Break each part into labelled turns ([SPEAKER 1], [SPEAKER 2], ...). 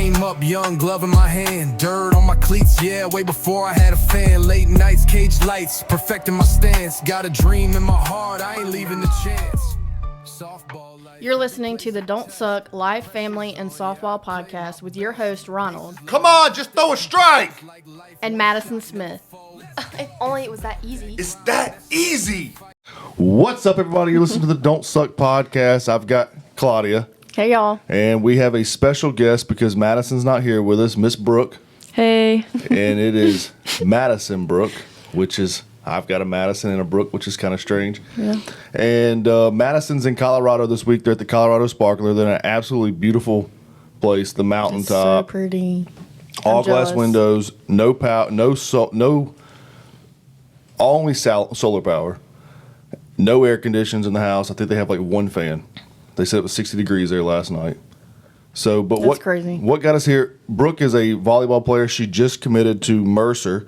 [SPEAKER 1] Came up young, glove in my hand, dirt on my cleats, yeah, way before I had a fan. Late nights, cage lights, perfecting my stance. Got a dream in my heart, I ain't leaving the chance. Softball.
[SPEAKER 2] You're listening to the Don't Suck Life, Family, and Softball podcast with your host, Ronald.
[SPEAKER 3] Come on, just throw a strike.
[SPEAKER 2] And Madison Smith.
[SPEAKER 4] If only it was that easy.
[SPEAKER 3] It's that easy. What's up, everybody? You're listening to the Don't Suck podcast. I've got Claudia.
[SPEAKER 2] Hey, y'all.
[SPEAKER 3] And we have a special guest because Madison's not here with us, Miss Brooke.
[SPEAKER 5] Hey.
[SPEAKER 3] And it is Madison Brooke, which is, I've got a Madison and a Brooke, which is kind of strange.
[SPEAKER 5] Yeah.
[SPEAKER 3] And Madison's in Colorado this week. They're at the Colorado Sparkler. They're in an absolutely beautiful place, the mountaintop.
[SPEAKER 2] So pretty.
[SPEAKER 3] All glass windows, no power, only solar power, no air conditions in the house. I think they have like one fan. They said it was 60 degrees there last night. So, but
[SPEAKER 2] That's crazy.
[SPEAKER 3] What got us here? Brooke is a volleyball player. She just committed to Mercer,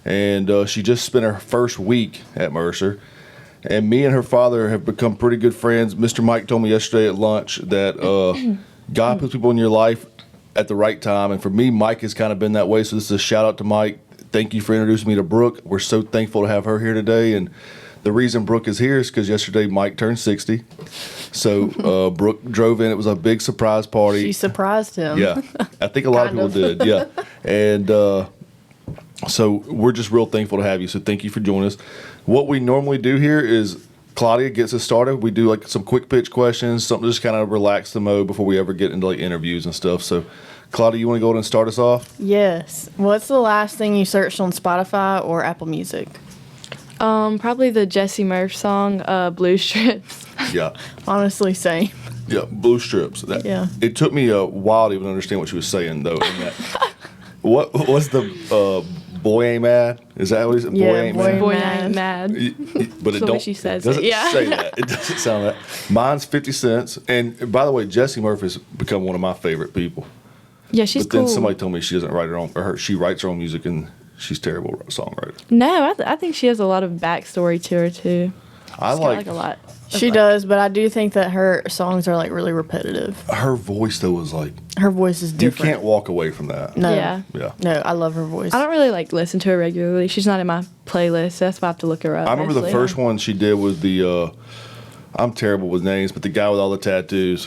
[SPEAKER 3] and she just spent her first week at Mercer. And me and her father have become pretty good friends. Mr. Mike told me yesterday at lunch that God puts people in your life at the right time. And for me, Mike has kind of been that way. So this is a shout out to Mike. Thank you for introducing me to Brooke. We're so thankful to have her here today. And the reason Brooke is here is because yesterday Mike turned 60. So Brooke drove in. It was a big surprise party.
[SPEAKER 2] She surprised him.
[SPEAKER 3] Yeah. I think a lot of people did. Yeah. And so we're just real thankful to have you. So thank you for joining us. What we normally do here is Claudia gets us started. We do like some quick pitch questions, something to just kind of relax the mode before we ever get into like interviews and stuff. So Claudia, you want to go ahead and start us off?
[SPEAKER 2] Yes. What's the last thing you searched on Spotify or Apple Music?
[SPEAKER 5] Probably the Jesse Murph song, Blue Strips.
[SPEAKER 3] Yeah.
[SPEAKER 2] Honestly, same.
[SPEAKER 3] Yeah, Blue Strips.
[SPEAKER 2] Yeah.
[SPEAKER 3] It took me a while to even understand what she was saying, though. In that. What was the Boy Ain't Mad? Is that what it is?
[SPEAKER 2] Yeah,
[SPEAKER 3] Boy Ain't
[SPEAKER 2] Boy
[SPEAKER 3] Mad?
[SPEAKER 2] Ain't
[SPEAKER 5] Boy
[SPEAKER 2] Mad.
[SPEAKER 5] Ain't Mad.
[SPEAKER 3] But it
[SPEAKER 5] the way
[SPEAKER 3] don't.
[SPEAKER 5] she says
[SPEAKER 3] doesn't
[SPEAKER 5] it, yeah.
[SPEAKER 3] say that. It doesn't sound that. Mine's 50 Cents. And by the way, Jesse Murph has become one of my favorite people.
[SPEAKER 5] Yeah, she's
[SPEAKER 3] But
[SPEAKER 5] cool.
[SPEAKER 3] then somebody told me she doesn't write her own, she writes her own music and she's a terrible songwriter.
[SPEAKER 5] No, I think she has a lot of backstory to her, too.
[SPEAKER 3] I
[SPEAKER 5] She's got, like a lot.
[SPEAKER 2] She does, but I do think that her songs are like really repetitive.
[SPEAKER 3] her voice though is like
[SPEAKER 2] Her voice is
[SPEAKER 3] you
[SPEAKER 2] different.
[SPEAKER 3] can't walk away from that.
[SPEAKER 2] No.
[SPEAKER 5] Yeah.
[SPEAKER 3] Yeah.
[SPEAKER 2] No, I love her voice.
[SPEAKER 5] I don't really like listen to her regularly. She's not in my playlist, so that's why I have to look her up.
[SPEAKER 3] I remember the first one she did was the I'm terrible with names, but the guy with all the tattoos.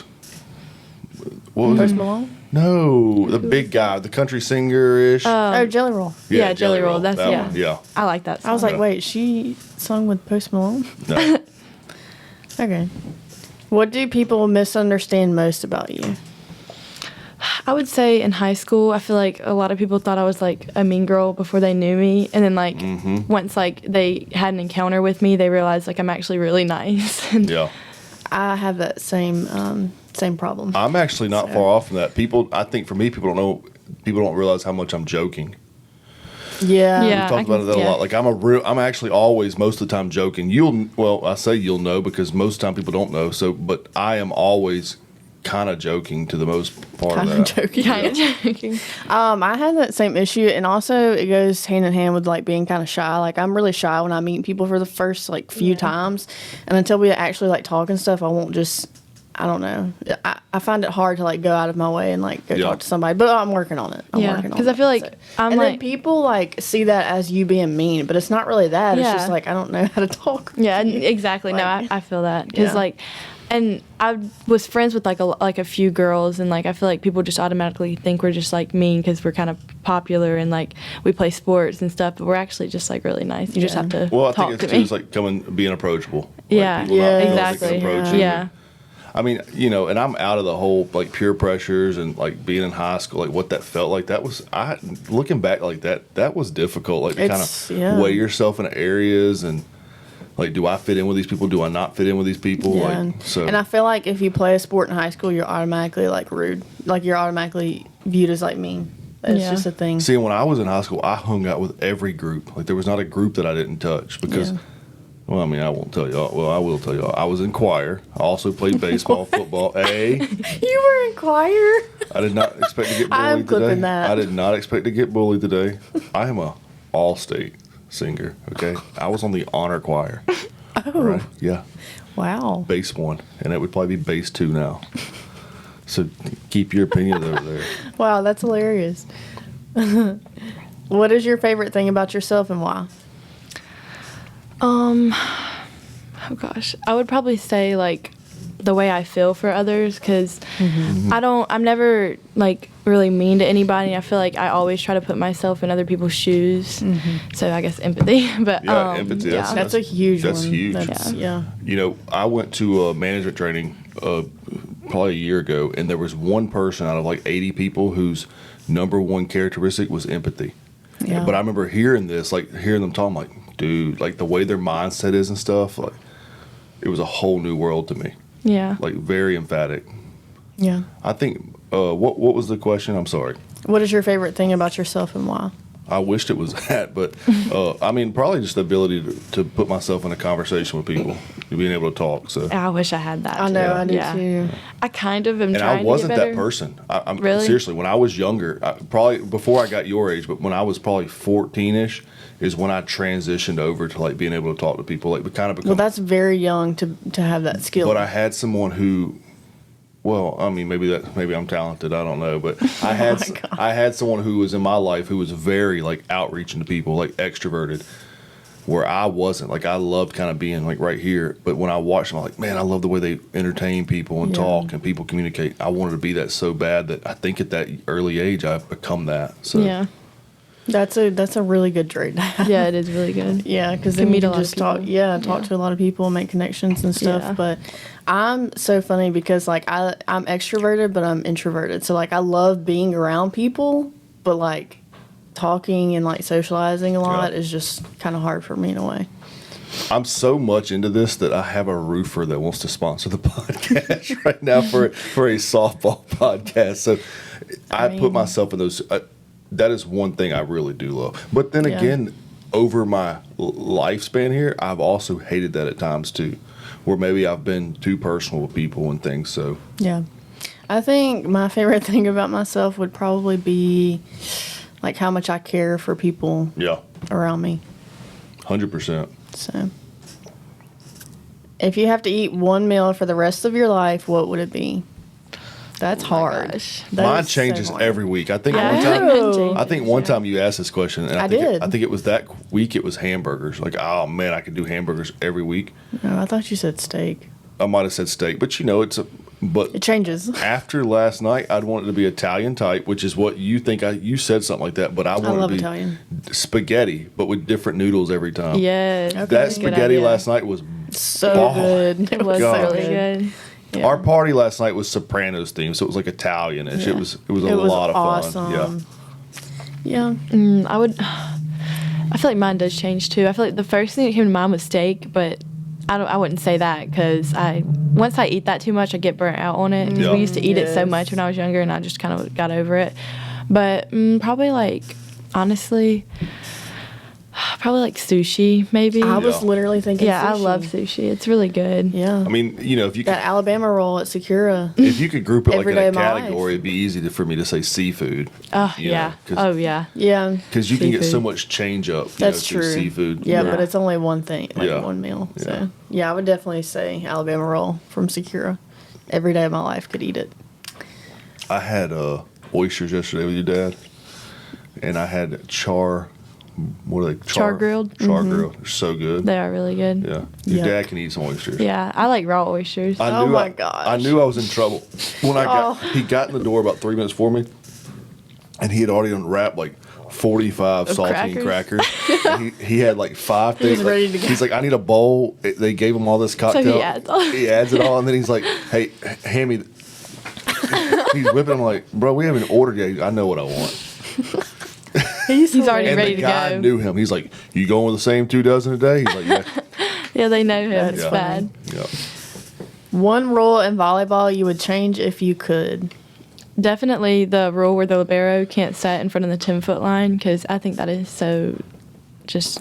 [SPEAKER 3] What was
[SPEAKER 2] Post
[SPEAKER 3] it?
[SPEAKER 2] Malone?
[SPEAKER 3] No, the big guy, the country singer-ish.
[SPEAKER 2] Oh, Jelly Roll.
[SPEAKER 5] Yeah, Jelly Roll. That's
[SPEAKER 3] that
[SPEAKER 5] yeah.
[SPEAKER 3] one, yeah.
[SPEAKER 5] I like that song.
[SPEAKER 2] I was like,
[SPEAKER 3] Yeah.
[SPEAKER 2] wait, she sung with Post Malone?
[SPEAKER 3] No.
[SPEAKER 2] Okay. What do people misunderstand most about you?
[SPEAKER 5] I would say in high school, I feel like a lot of people thought I was like a mean girl before they knew me, and then like once like they had an encounter with me, they realized like I'm actually really nice. And
[SPEAKER 3] Yeah.
[SPEAKER 2] I have that same problem.
[SPEAKER 3] I'm actually not far off from that. I think for me, people don't realize how much I'm joking.
[SPEAKER 2] Yeah.
[SPEAKER 5] Yeah.
[SPEAKER 3] We've talked about that a lot. Like I'm actually always most of the time joking. I say you'll know because most of the time people don't know. So, but I am always kind of joking to the most part
[SPEAKER 2] Kind
[SPEAKER 3] of
[SPEAKER 2] of
[SPEAKER 3] that.
[SPEAKER 2] joking.
[SPEAKER 5] kind of joking.
[SPEAKER 2] I had that same issue, and also it goes hand in hand with like being kind of shy. Like I'm really shy when I meet people for the first like few times, and until we actually like talk and stuff, I won't just. I don't know. I find it hard to like go out of my way and like go
[SPEAKER 3] Yeah.
[SPEAKER 2] talk to somebody, but I'm working on it.
[SPEAKER 5] Yeah,
[SPEAKER 2] working on
[SPEAKER 5] 'cause I
[SPEAKER 2] it,
[SPEAKER 5] feel like
[SPEAKER 2] so.
[SPEAKER 5] I'm
[SPEAKER 2] and then
[SPEAKER 5] like-
[SPEAKER 2] people like see that as you being mean, but it's not really that. It's
[SPEAKER 5] Yeah.
[SPEAKER 2] just like I don't know how to talk.
[SPEAKER 5] Yeah, exactly. No,
[SPEAKER 2] Like-
[SPEAKER 5] I feel that because
[SPEAKER 2] Yeah.
[SPEAKER 5] like, and I was friends with like a few girls, and like I feel like people just automatically think we're just like mean because we're kind of popular and like we play sports and stuff, but we're actually just like really nice. You just have to
[SPEAKER 3] Well, I
[SPEAKER 5] talk
[SPEAKER 3] think
[SPEAKER 5] to
[SPEAKER 3] it's
[SPEAKER 5] me.
[SPEAKER 3] just like being approachable.
[SPEAKER 5] Yeah.
[SPEAKER 3] Like, people not
[SPEAKER 2] Yeah,
[SPEAKER 3] feeling they can
[SPEAKER 5] exactly.
[SPEAKER 3] approach you.
[SPEAKER 5] Yeah.
[SPEAKER 3] I mean, and I'm out of the whole like peer pressures and like being in high school, like what that felt like. Looking back like that was difficult. Like to kind
[SPEAKER 2] It's-
[SPEAKER 3] of
[SPEAKER 2] yeah.
[SPEAKER 3] weigh yourself in areas and like, do I fit in with these people? Do I not fit in with these people?
[SPEAKER 2] Yeah.
[SPEAKER 3] Like, so
[SPEAKER 2] And I feel like if you play a sport in high school, you're automatically like rude. Like you're automatically viewed as like mean. It's
[SPEAKER 5] Yeah.
[SPEAKER 2] just a thing.
[SPEAKER 3] see, when I was in high school, I hung out with every group. Like there was not a group that I didn't touch because.
[SPEAKER 2] Yeah.
[SPEAKER 3] Well, I mean, I won't tell y'all. Well, I will tell y'all. I was in choir. I also played baseball, football.
[SPEAKER 2] You were in choir.
[SPEAKER 3] I did not expect to get bullied
[SPEAKER 2] I'm clipping
[SPEAKER 3] today.
[SPEAKER 2] that.
[SPEAKER 3] I did not expect to get bullied today. I am a all-state singer. Okay, I was on the honor choir.
[SPEAKER 2] Oh,
[SPEAKER 3] Right? Yeah,
[SPEAKER 2] wow.
[SPEAKER 3] bass 1, and it would probably be bass 2 now. So keep your opinion over there.
[SPEAKER 2] Wow, that's hilarious. What is your favorite thing about yourself and why?
[SPEAKER 5] Oh gosh, I would probably say like the way I feel for others, because I'm never like really mean to anybody. I feel like I always try to put myself in other people's shoes. So I guess empathy. But
[SPEAKER 3] Yeah, empathy.
[SPEAKER 5] yeah.
[SPEAKER 2] That's a huge one.
[SPEAKER 3] That's huge.
[SPEAKER 2] Yeah.
[SPEAKER 3] You know, I went to management training probably a year ago, and there was one person out of like 80 people whose number one characteristic was empathy.
[SPEAKER 2] Yeah.
[SPEAKER 3] But I remember hearing this, like hearing them talk, I'm like, dude, like the way their mindset is and stuff, like it was a whole new world to me.
[SPEAKER 5] Yeah.
[SPEAKER 3] Like very emphatic.
[SPEAKER 2] Yeah.
[SPEAKER 3] I think, what was the question? I'm sorry.
[SPEAKER 2] What is your favorite thing about yourself and why?
[SPEAKER 3] I wished it was that, but I mean, probably just the ability to put myself in a conversation with people, being able to talk. So,
[SPEAKER 5] I wish I had that.
[SPEAKER 2] I know,
[SPEAKER 5] too.
[SPEAKER 2] I do
[SPEAKER 5] Yeah.
[SPEAKER 2] too.
[SPEAKER 5] I kind of am
[SPEAKER 3] and
[SPEAKER 5] trying
[SPEAKER 3] I wasn't
[SPEAKER 5] to get
[SPEAKER 3] that
[SPEAKER 5] better.
[SPEAKER 3] person. I'm
[SPEAKER 5] Really?
[SPEAKER 3] seriously, when I was younger, probably before I got your age, but when I was probably 14ish, is when I transitioned over to like being able to talk to people, like kind of become.
[SPEAKER 2] Well, that's very young to have that skill.
[SPEAKER 3] But I had someone who, well, I mean, maybe I'm talented. I don't know, but I had
[SPEAKER 2] God.
[SPEAKER 3] I had someone who was in my life who was very like outreaching to people, like extroverted, where I wasn't. Like I loved kind of being like right here, but when I watched them, I'm like, man, I love the way they entertain people and
[SPEAKER 2] Yeah.
[SPEAKER 3] talk and people communicate. I wanted to be that so bad that I think at that early age I've become that. So
[SPEAKER 5] Yeah.
[SPEAKER 2] That's a really good trait to have.
[SPEAKER 5] Yeah, it is really good.
[SPEAKER 2] Yeah, because
[SPEAKER 5] Can
[SPEAKER 2] then you
[SPEAKER 5] meet a
[SPEAKER 2] can
[SPEAKER 5] lot of
[SPEAKER 2] just talk.
[SPEAKER 5] people.
[SPEAKER 2] Yeah, talk
[SPEAKER 5] Yeah.
[SPEAKER 2] to a lot of people, make connections and stuff.
[SPEAKER 5] Yeah.
[SPEAKER 2] But I'm so funny because like I'm extroverted, but I'm introverted. So like I love being around people, but like talking and like socializing a lot
[SPEAKER 3] Yeah.
[SPEAKER 2] is just kind of hard for me in a way.
[SPEAKER 3] I'm so much into this that I have a roofer that wants to sponsor the podcast right now for a softball podcast. So I put
[SPEAKER 2] mean-
[SPEAKER 3] myself in those. That is one thing I really do love. But then
[SPEAKER 2] Yeah.
[SPEAKER 3] again, over my lifespan here, I've also hated that at times too, where maybe I've been too personal with people and things. So
[SPEAKER 2] Yeah. I think my favorite thing about myself would probably be like how much I care for people
[SPEAKER 3] yeah,
[SPEAKER 2] around me.
[SPEAKER 3] 100%.
[SPEAKER 2] So if you have to eat one meal for the rest of your life, what would it be? That's hard.
[SPEAKER 5] gosh.
[SPEAKER 2] That
[SPEAKER 3] Mine
[SPEAKER 2] is so
[SPEAKER 3] changes
[SPEAKER 2] hard.
[SPEAKER 3] every week. I think
[SPEAKER 5] Yeah,
[SPEAKER 3] one time.
[SPEAKER 5] mine changes,
[SPEAKER 3] I think one
[SPEAKER 5] yeah.
[SPEAKER 3] time you asked this question, and
[SPEAKER 2] I
[SPEAKER 3] think
[SPEAKER 2] did.
[SPEAKER 3] I think it was that week. It was hamburgers. Like, oh man, I could do hamburgers every week.
[SPEAKER 2] No, I thought you said steak.
[SPEAKER 3] I might have said steak, but you know, but
[SPEAKER 2] It changes.
[SPEAKER 3] after last night, I'd want it to be Italian type, which is what you think. You said something like that, but I want it
[SPEAKER 2] love
[SPEAKER 3] to be
[SPEAKER 2] Italian.
[SPEAKER 3] spaghetti, but with different noodles every time.
[SPEAKER 5] Yes.
[SPEAKER 2] Okay.
[SPEAKER 3] That
[SPEAKER 2] Good
[SPEAKER 3] spaghetti
[SPEAKER 5] idea.
[SPEAKER 3] last night was
[SPEAKER 2] So
[SPEAKER 3] Oh,
[SPEAKER 2] good.
[SPEAKER 5] It was
[SPEAKER 3] God.
[SPEAKER 5] really good. Yeah.
[SPEAKER 3] Our party last night was Sopranos themed, so it was like Italian-ish.
[SPEAKER 2] Yeah.
[SPEAKER 3] It was a
[SPEAKER 2] It was
[SPEAKER 3] lot of
[SPEAKER 2] awesome.
[SPEAKER 3] fun.
[SPEAKER 2] Yeah.
[SPEAKER 5] I feel like mine does change too. I feel like the first thing that came to mind was steak, but I wouldn't say that because once I eat that too much, I get burnt out on it. 'Cause
[SPEAKER 3] Yeah.
[SPEAKER 5] we used to eat it so
[SPEAKER 2] Yes.
[SPEAKER 5] much when I was younger, and I just kind of got over it. But probably like honestly, probably like sushi maybe.
[SPEAKER 2] I was
[SPEAKER 3] Yeah.
[SPEAKER 2] literally thinking
[SPEAKER 5] yeah, I
[SPEAKER 2] sushi.
[SPEAKER 5] love sushi. It's really good.
[SPEAKER 2] Yeah.
[SPEAKER 3] I mean, you know, if you could,
[SPEAKER 2] that Alabama roll at Sakura.
[SPEAKER 3] if you could group it like
[SPEAKER 2] Every
[SPEAKER 3] in
[SPEAKER 2] day
[SPEAKER 3] a
[SPEAKER 2] of my life.
[SPEAKER 3] category, it'd be easy for me to say seafood.
[SPEAKER 5] Oh
[SPEAKER 3] You
[SPEAKER 5] yeah.
[SPEAKER 3] know, 'cause-
[SPEAKER 5] Oh yeah.
[SPEAKER 2] Yeah.
[SPEAKER 3] Because you can get so
[SPEAKER 5] Seafood.
[SPEAKER 3] much change up.
[SPEAKER 2] That's
[SPEAKER 3] through
[SPEAKER 2] true.
[SPEAKER 3] Seafood.
[SPEAKER 2] Yeah,
[SPEAKER 5] Yeah.
[SPEAKER 2] but it's only one thing, like
[SPEAKER 3] Yeah.
[SPEAKER 2] one meal.
[SPEAKER 3] Yeah.
[SPEAKER 2] So yeah, I would definitely say Alabama roll from Sakura. Every day of my life could eat it.
[SPEAKER 3] I had oysters yesterday with your dad, and I had what are they?
[SPEAKER 5] Char grilled?
[SPEAKER 3] Char grilled. They're so good.
[SPEAKER 5] They are really good.
[SPEAKER 3] Yeah. Your
[SPEAKER 2] Yuck.
[SPEAKER 3] dad can eat some oysters.
[SPEAKER 5] Yeah, I like raw oysters.
[SPEAKER 2] Oh my gosh.
[SPEAKER 3] I knew I was in trouble when he got in the door about 3 minutes for me, and he had already unwrapped like 45
[SPEAKER 5] Of
[SPEAKER 3] saltine crackers. And he had like 5
[SPEAKER 2] He was
[SPEAKER 3] things.
[SPEAKER 2] ready to go.
[SPEAKER 3] He's like, I need a bowl. They gave him all this cocktail.
[SPEAKER 5] he adds all-
[SPEAKER 3] He adds it all, and then he's like, hey, hand me. He's whipping. I'm like, bro, we haven't ordered yet. I know what I want.
[SPEAKER 2] He's
[SPEAKER 5] already
[SPEAKER 3] And
[SPEAKER 5] ready
[SPEAKER 3] the
[SPEAKER 5] to
[SPEAKER 3] guy
[SPEAKER 5] go.
[SPEAKER 3] knew him. He's like, you going with the same 2 dozen a day? He's like, yeah.
[SPEAKER 5] Yeah, they know him.
[SPEAKER 2] That's
[SPEAKER 5] It's
[SPEAKER 3] Yeah.
[SPEAKER 5] bad.
[SPEAKER 3] Yeah.
[SPEAKER 2] One rule in volleyball you would change if you could.
[SPEAKER 5] Definitely the rule where the libero can't set in front of the 10-foot line because I think that is so just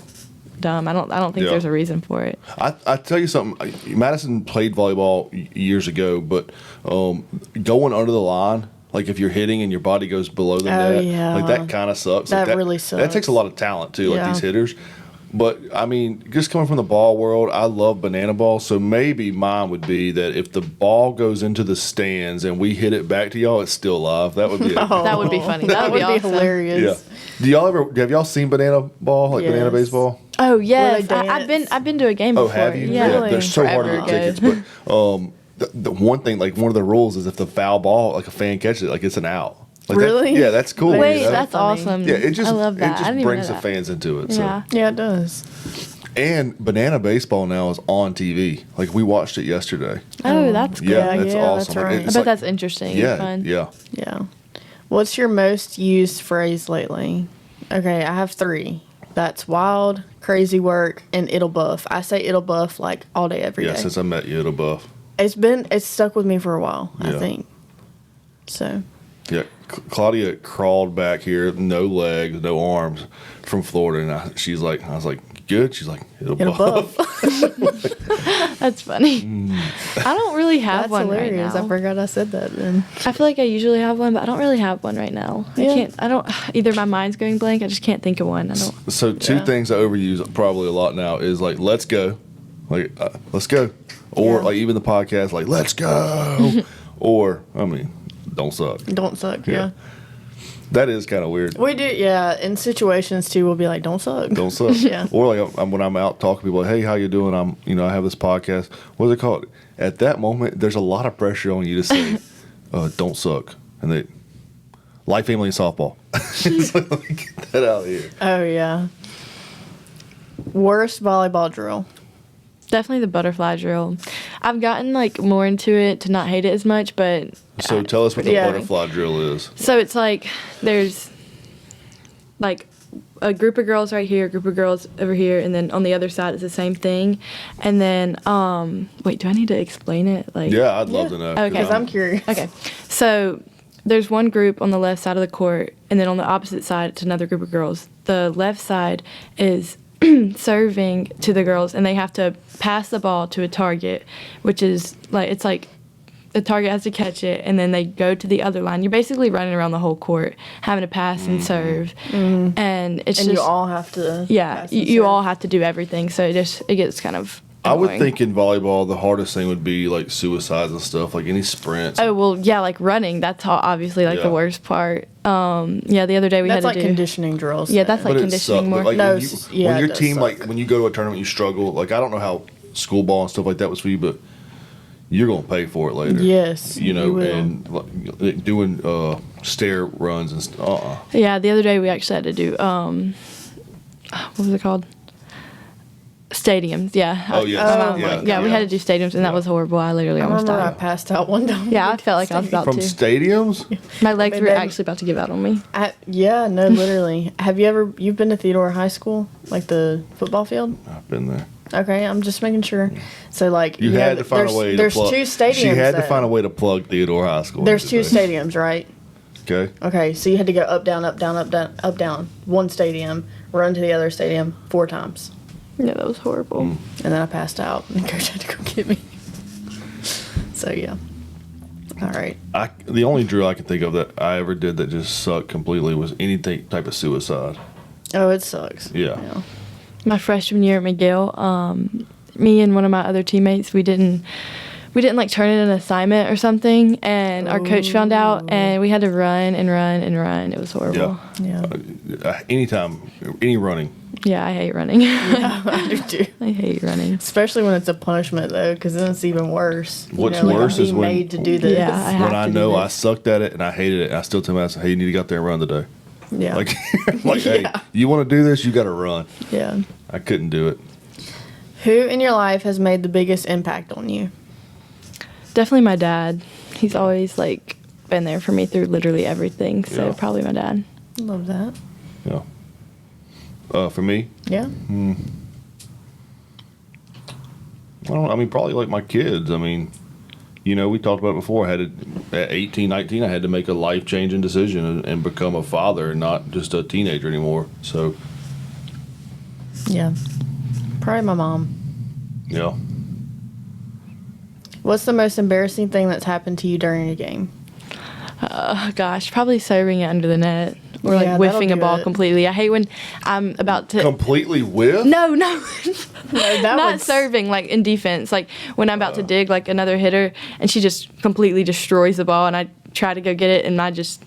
[SPEAKER 5] dumb. I don't think
[SPEAKER 3] Yeah.
[SPEAKER 5] there's a reason for it.
[SPEAKER 3] I tell you something. Madison played volleyball years ago, but going under the line, like if you're hitting and your body goes below the
[SPEAKER 2] Oh,
[SPEAKER 3] net,
[SPEAKER 2] yeah.
[SPEAKER 3] like that kind of sucks.
[SPEAKER 2] That
[SPEAKER 3] Like
[SPEAKER 2] really
[SPEAKER 3] That
[SPEAKER 2] sucks.
[SPEAKER 3] takes a lot of talent too, like
[SPEAKER 2] Yeah.
[SPEAKER 3] these hitters. But I mean, just coming from the ball world, I love banana ball. So maybe mine would be that if the ball goes into the stands and we hit it back to y'all, it's still live. That would be
[SPEAKER 5] That would be funny. That would be awesome.
[SPEAKER 2] hilarious.
[SPEAKER 3] Yeah. Do y'all ever have y'all seen banana ball, like banana
[SPEAKER 2] Yes.
[SPEAKER 3] baseball?
[SPEAKER 5] Oh yes,
[SPEAKER 2] they
[SPEAKER 5] I've been to a game
[SPEAKER 3] Oh,
[SPEAKER 5] before.
[SPEAKER 3] have you?
[SPEAKER 5] Yeah,
[SPEAKER 3] They're so hard to
[SPEAKER 5] Forever
[SPEAKER 3] get
[SPEAKER 5] ago.
[SPEAKER 3] tickets. But the one thing, like one of the rules is if the foul ball, like a fan catches it, like it's an out. Like that-
[SPEAKER 2] Really?
[SPEAKER 3] yeah, that's cool.
[SPEAKER 5] Wait,
[SPEAKER 3] you know?
[SPEAKER 5] that's
[SPEAKER 2] funny.
[SPEAKER 5] awesome.
[SPEAKER 3] Yeah, it just
[SPEAKER 5] I love that.
[SPEAKER 3] It
[SPEAKER 5] I
[SPEAKER 3] just
[SPEAKER 5] didn't even
[SPEAKER 3] brings
[SPEAKER 5] know
[SPEAKER 3] the
[SPEAKER 5] that.
[SPEAKER 3] fans into it.
[SPEAKER 5] Yeah.
[SPEAKER 2] Yeah, it does.
[SPEAKER 3] So. And banana baseball now is on TV. Like we watched it yesterday.
[SPEAKER 5] Oh, that's cool.
[SPEAKER 3] Yeah,
[SPEAKER 2] Yeah,
[SPEAKER 3] that's
[SPEAKER 2] yeah,
[SPEAKER 3] awesome.
[SPEAKER 2] that's right.
[SPEAKER 3] It's
[SPEAKER 5] I bet
[SPEAKER 3] like-
[SPEAKER 5] that's interesting.
[SPEAKER 3] yeah,
[SPEAKER 5] and fun.
[SPEAKER 3] yeah.
[SPEAKER 2] Yeah. What's your most used phrase lately? Okay, I have 3. That's wild, crazy work, and it'll buff. I say it'll buff like all day, every day.
[SPEAKER 3] Yeah, since I met you, it'll buff.
[SPEAKER 2] It's stuck with me for a while, I
[SPEAKER 3] Yeah.
[SPEAKER 2] think. So,
[SPEAKER 3] Yeah, Claudia crawled back here, no legs, no arms, from Florida, and I was like, good. She's like, it'll
[SPEAKER 2] it'll
[SPEAKER 3] buff.
[SPEAKER 2] buff.
[SPEAKER 5] That's funny. I don't really have
[SPEAKER 2] That's
[SPEAKER 5] one
[SPEAKER 2] hilarious.
[SPEAKER 5] right now.
[SPEAKER 2] I forgot I said that then.
[SPEAKER 5] I feel like I usually have one, but I don't really have one right now.
[SPEAKER 2] Yeah.
[SPEAKER 5] I don't, either my mind's going blank, I just can't think of one. I don't.
[SPEAKER 3] So two
[SPEAKER 2] Yeah.
[SPEAKER 3] things I overuse probably a lot now is like, let's go, like let's go, or
[SPEAKER 2] Yeah.
[SPEAKER 3] like even the podcast, like let's go, or I mean, don't suck.
[SPEAKER 2] Don't suck,
[SPEAKER 3] Yeah.
[SPEAKER 2] yeah.
[SPEAKER 3] That is kind of weird.
[SPEAKER 2] We do, yeah. In situations too, we'll be like, don't suck.
[SPEAKER 3] Don't suck.
[SPEAKER 2] Yeah.
[SPEAKER 3] Or like when I'm out talking to people, like, hey, how you doing? I have this podcast. What's it called? At that moment, there's a lot of pressure on you to say, don't suck, and they, life, family, and softball. It's like, get that out of here.
[SPEAKER 2] Oh, yeah. Worst volleyball drill.
[SPEAKER 5] Definitely the butterfly drill. I've gotten like more into it to not hate it as much, but
[SPEAKER 3] So tell us what the
[SPEAKER 2] Yeah.
[SPEAKER 3] butterfly drill is.
[SPEAKER 5] so it's like there's like a group of girls right here, a group of girls over here, and then on the other side it's the same thing. And then wait, do I need to explain it? Like
[SPEAKER 3] Yeah, I'd love
[SPEAKER 2] Yeah.
[SPEAKER 3] to know.
[SPEAKER 5] Okay.
[SPEAKER 2] Because I'm curious.
[SPEAKER 5] Okay. So there's one group on the left side of the court, and then on the opposite side, it's another group of girls. The left side is serving to the girls, and they have to pass the ball to a target, which is like, it's like the target has to catch it, and then they go to the other line. You're basically running around the whole court, having to pass and serve. And it's
[SPEAKER 2] And
[SPEAKER 5] just,
[SPEAKER 2] you all have to.
[SPEAKER 5] yeah,
[SPEAKER 2] pass and
[SPEAKER 5] you
[SPEAKER 2] serve.
[SPEAKER 5] all have to do everything. So it gets kind of
[SPEAKER 3] I would
[SPEAKER 5] annoying.
[SPEAKER 3] think in volleyball, the hardest thing would be like suicides and stuff, like any sprints.
[SPEAKER 5] Oh well, yeah, like running. That's obviously like
[SPEAKER 3] Yeah.
[SPEAKER 5] the worst part. Yeah, the other day we
[SPEAKER 2] That's
[SPEAKER 5] had
[SPEAKER 2] like
[SPEAKER 5] to do.
[SPEAKER 2] conditioning drills.
[SPEAKER 5] Yeah, that's
[SPEAKER 2] though.
[SPEAKER 5] like
[SPEAKER 3] But it
[SPEAKER 5] conditioning
[SPEAKER 3] sucked.
[SPEAKER 5] more.
[SPEAKER 3] But like
[SPEAKER 2] No,
[SPEAKER 3] when,
[SPEAKER 2] yeah,
[SPEAKER 3] when
[SPEAKER 2] it
[SPEAKER 3] your
[SPEAKER 2] does
[SPEAKER 3] team,
[SPEAKER 2] suck.
[SPEAKER 3] like when you go to a tournament, you struggle. Like I don't know how school ball and stuff like that was for you, but you're gonna pay for it later.
[SPEAKER 2] Yes.
[SPEAKER 3] You know,
[SPEAKER 2] will.
[SPEAKER 3] and like, doing stair runs and stuff.
[SPEAKER 5] Yeah, the other day we actually had to do what was it called? Stadiums. Yeah.
[SPEAKER 3] Oh, yes.
[SPEAKER 5] My mom,
[SPEAKER 3] Yeah.
[SPEAKER 5] like, yeah, we had to do stadiums, and that was horrible. I literally
[SPEAKER 2] I
[SPEAKER 5] almost
[SPEAKER 2] remember I
[SPEAKER 5] died.
[SPEAKER 2] passed out one time.
[SPEAKER 5] Yeah, I felt like I was about
[SPEAKER 3] From
[SPEAKER 5] to.
[SPEAKER 3] stadiums?
[SPEAKER 5] My legs
[SPEAKER 2] And
[SPEAKER 5] were
[SPEAKER 2] then-
[SPEAKER 5] actually about to give out on me.
[SPEAKER 2] Yeah, no, literally. You've been to Theodore High School, like the football field?
[SPEAKER 3] I've been there.
[SPEAKER 2] Okay, I'm just making sure. So like
[SPEAKER 3] You had to find a way to
[SPEAKER 2] There's
[SPEAKER 3] plug.
[SPEAKER 2] two stadiums.
[SPEAKER 3] She had to
[SPEAKER 2] though.
[SPEAKER 3] find a way to plug Theodore High School.
[SPEAKER 2] There's
[SPEAKER 3] into
[SPEAKER 2] two
[SPEAKER 3] that.
[SPEAKER 2] stadiums, right?
[SPEAKER 3] Okay.
[SPEAKER 2] Okay, so you had to go up, down, up, down, up, down, up, down. One stadium, run to the other stadium 4 times,
[SPEAKER 5] Yeah, that was horrible.
[SPEAKER 3] Mm.
[SPEAKER 2] and then I passed out, and Coach had to go get me. So yeah. All right.
[SPEAKER 3] The only drill I can think of that I ever did that just sucked completely was any type of suicide.
[SPEAKER 2] Oh, it sucks.
[SPEAKER 3] Yeah.
[SPEAKER 5] My freshman year at McGill, me and one of my other teammates, we didn't like turn in an assignment or something, and our coach found out, and we had to run and run and run. It was horrible.
[SPEAKER 3] Yeah.
[SPEAKER 2] Yeah.
[SPEAKER 3] Anytime, any running.
[SPEAKER 5] Yeah, I hate running.
[SPEAKER 2] I do too.
[SPEAKER 5] I hate running.
[SPEAKER 2] Especially when it's a punishment though, because then it's even worse.
[SPEAKER 3] What's
[SPEAKER 2] like,
[SPEAKER 3] worse
[SPEAKER 2] I'm
[SPEAKER 3] is
[SPEAKER 2] being
[SPEAKER 3] when-
[SPEAKER 2] made to do this.
[SPEAKER 5] Yeah, I have
[SPEAKER 3] When I
[SPEAKER 5] to do
[SPEAKER 3] know I
[SPEAKER 5] this.
[SPEAKER 3] sucked at it and I hated it, I still tell myself, hey, you need to get out there and run today.
[SPEAKER 2] Yeah.
[SPEAKER 3] Like, hey, you want to do this, you got to run.
[SPEAKER 2] Yeah.
[SPEAKER 3] I couldn't do it.
[SPEAKER 2] Who in your life has made the biggest impact on you?
[SPEAKER 5] Definitely my dad. He's always like been there for me through literally everything. So
[SPEAKER 3] Yeah.
[SPEAKER 5] probably my dad.
[SPEAKER 2] Love that.
[SPEAKER 3] Yeah. For me,
[SPEAKER 2] Yeah.
[SPEAKER 3] I mean, probably like my kids. I mean, you know, we talked about it before. At 18, 19, I had to make a life-changing decision and become a father and not just a teenager anymore. So,
[SPEAKER 2] Yeah. Probably my mom.
[SPEAKER 3] yeah.
[SPEAKER 2] What's the most embarrassing thing that's happened to you during a game?
[SPEAKER 5] Oh, gosh, probably serving it under the net or
[SPEAKER 2] Yeah,
[SPEAKER 5] like
[SPEAKER 2] that'll
[SPEAKER 5] whiffing a
[SPEAKER 2] do
[SPEAKER 5] ball
[SPEAKER 2] it.
[SPEAKER 5] completely. I hate when I'm about to.
[SPEAKER 3] Completely whiff?
[SPEAKER 5] No,
[SPEAKER 2] that
[SPEAKER 5] not
[SPEAKER 2] would-
[SPEAKER 5] serving, like in defense. Like when I'm about to dig like another hitter, and she just completely destroys the ball, and I try to go get it, and I just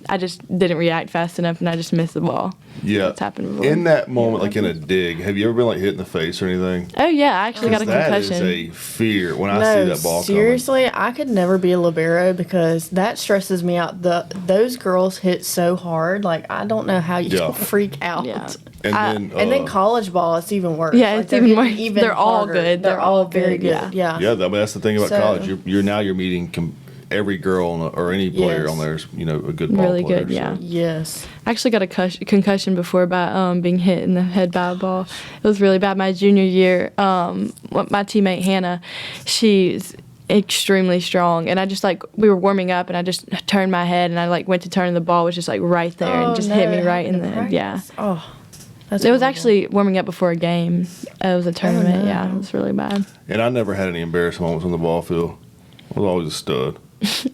[SPEAKER 5] didn't react fast enough, and I just missed the ball.
[SPEAKER 3] Yeah.
[SPEAKER 5] That's happened before.
[SPEAKER 3] In that moment, like in a dig, have you ever been like hit in the face or anything?
[SPEAKER 5] Oh yeah, I actually got a
[SPEAKER 3] That is
[SPEAKER 5] concussion.
[SPEAKER 3] a fear when I
[SPEAKER 2] No,
[SPEAKER 3] see that ball
[SPEAKER 2] seriously, I could never be a libero because that stresses me out. Those girls hit so hard. Like I don't know how you
[SPEAKER 3] Yeah.
[SPEAKER 2] don't freak out.
[SPEAKER 5] Yeah.
[SPEAKER 3] coming.
[SPEAKER 2] And then college ball, it's even worse.
[SPEAKER 5] Yeah,
[SPEAKER 2] Like,
[SPEAKER 5] it's
[SPEAKER 2] they're
[SPEAKER 5] even
[SPEAKER 2] getting
[SPEAKER 5] worse. They're all
[SPEAKER 2] harder.
[SPEAKER 5] good.
[SPEAKER 2] They're all very
[SPEAKER 5] good,
[SPEAKER 2] good. Yeah.
[SPEAKER 3] yeah, that's the thing about
[SPEAKER 2] So-
[SPEAKER 3] college. You're meeting every girl or any player
[SPEAKER 2] Yes.
[SPEAKER 3] on there is a good ball
[SPEAKER 5] Really
[SPEAKER 3] player.
[SPEAKER 5] good, yeah.
[SPEAKER 2] Yes.
[SPEAKER 5] I actually got a concussion before by being hit in the head by a ball. It was really bad. My junior year, my teammate Hannah, she's extremely strong, and I just we were warming up, and I just turned my head, and I went to turn, and the ball was just right there, and just hit me right in the head. Yeah,
[SPEAKER 2] Oh, that's
[SPEAKER 5] it was
[SPEAKER 2] horrible.
[SPEAKER 5] actually warming up before a game. It was a tournament.
[SPEAKER 2] no.
[SPEAKER 5] Yeah, it was really bad.
[SPEAKER 3] And I never had any embarrassing moments on the ball field. I was always a stud.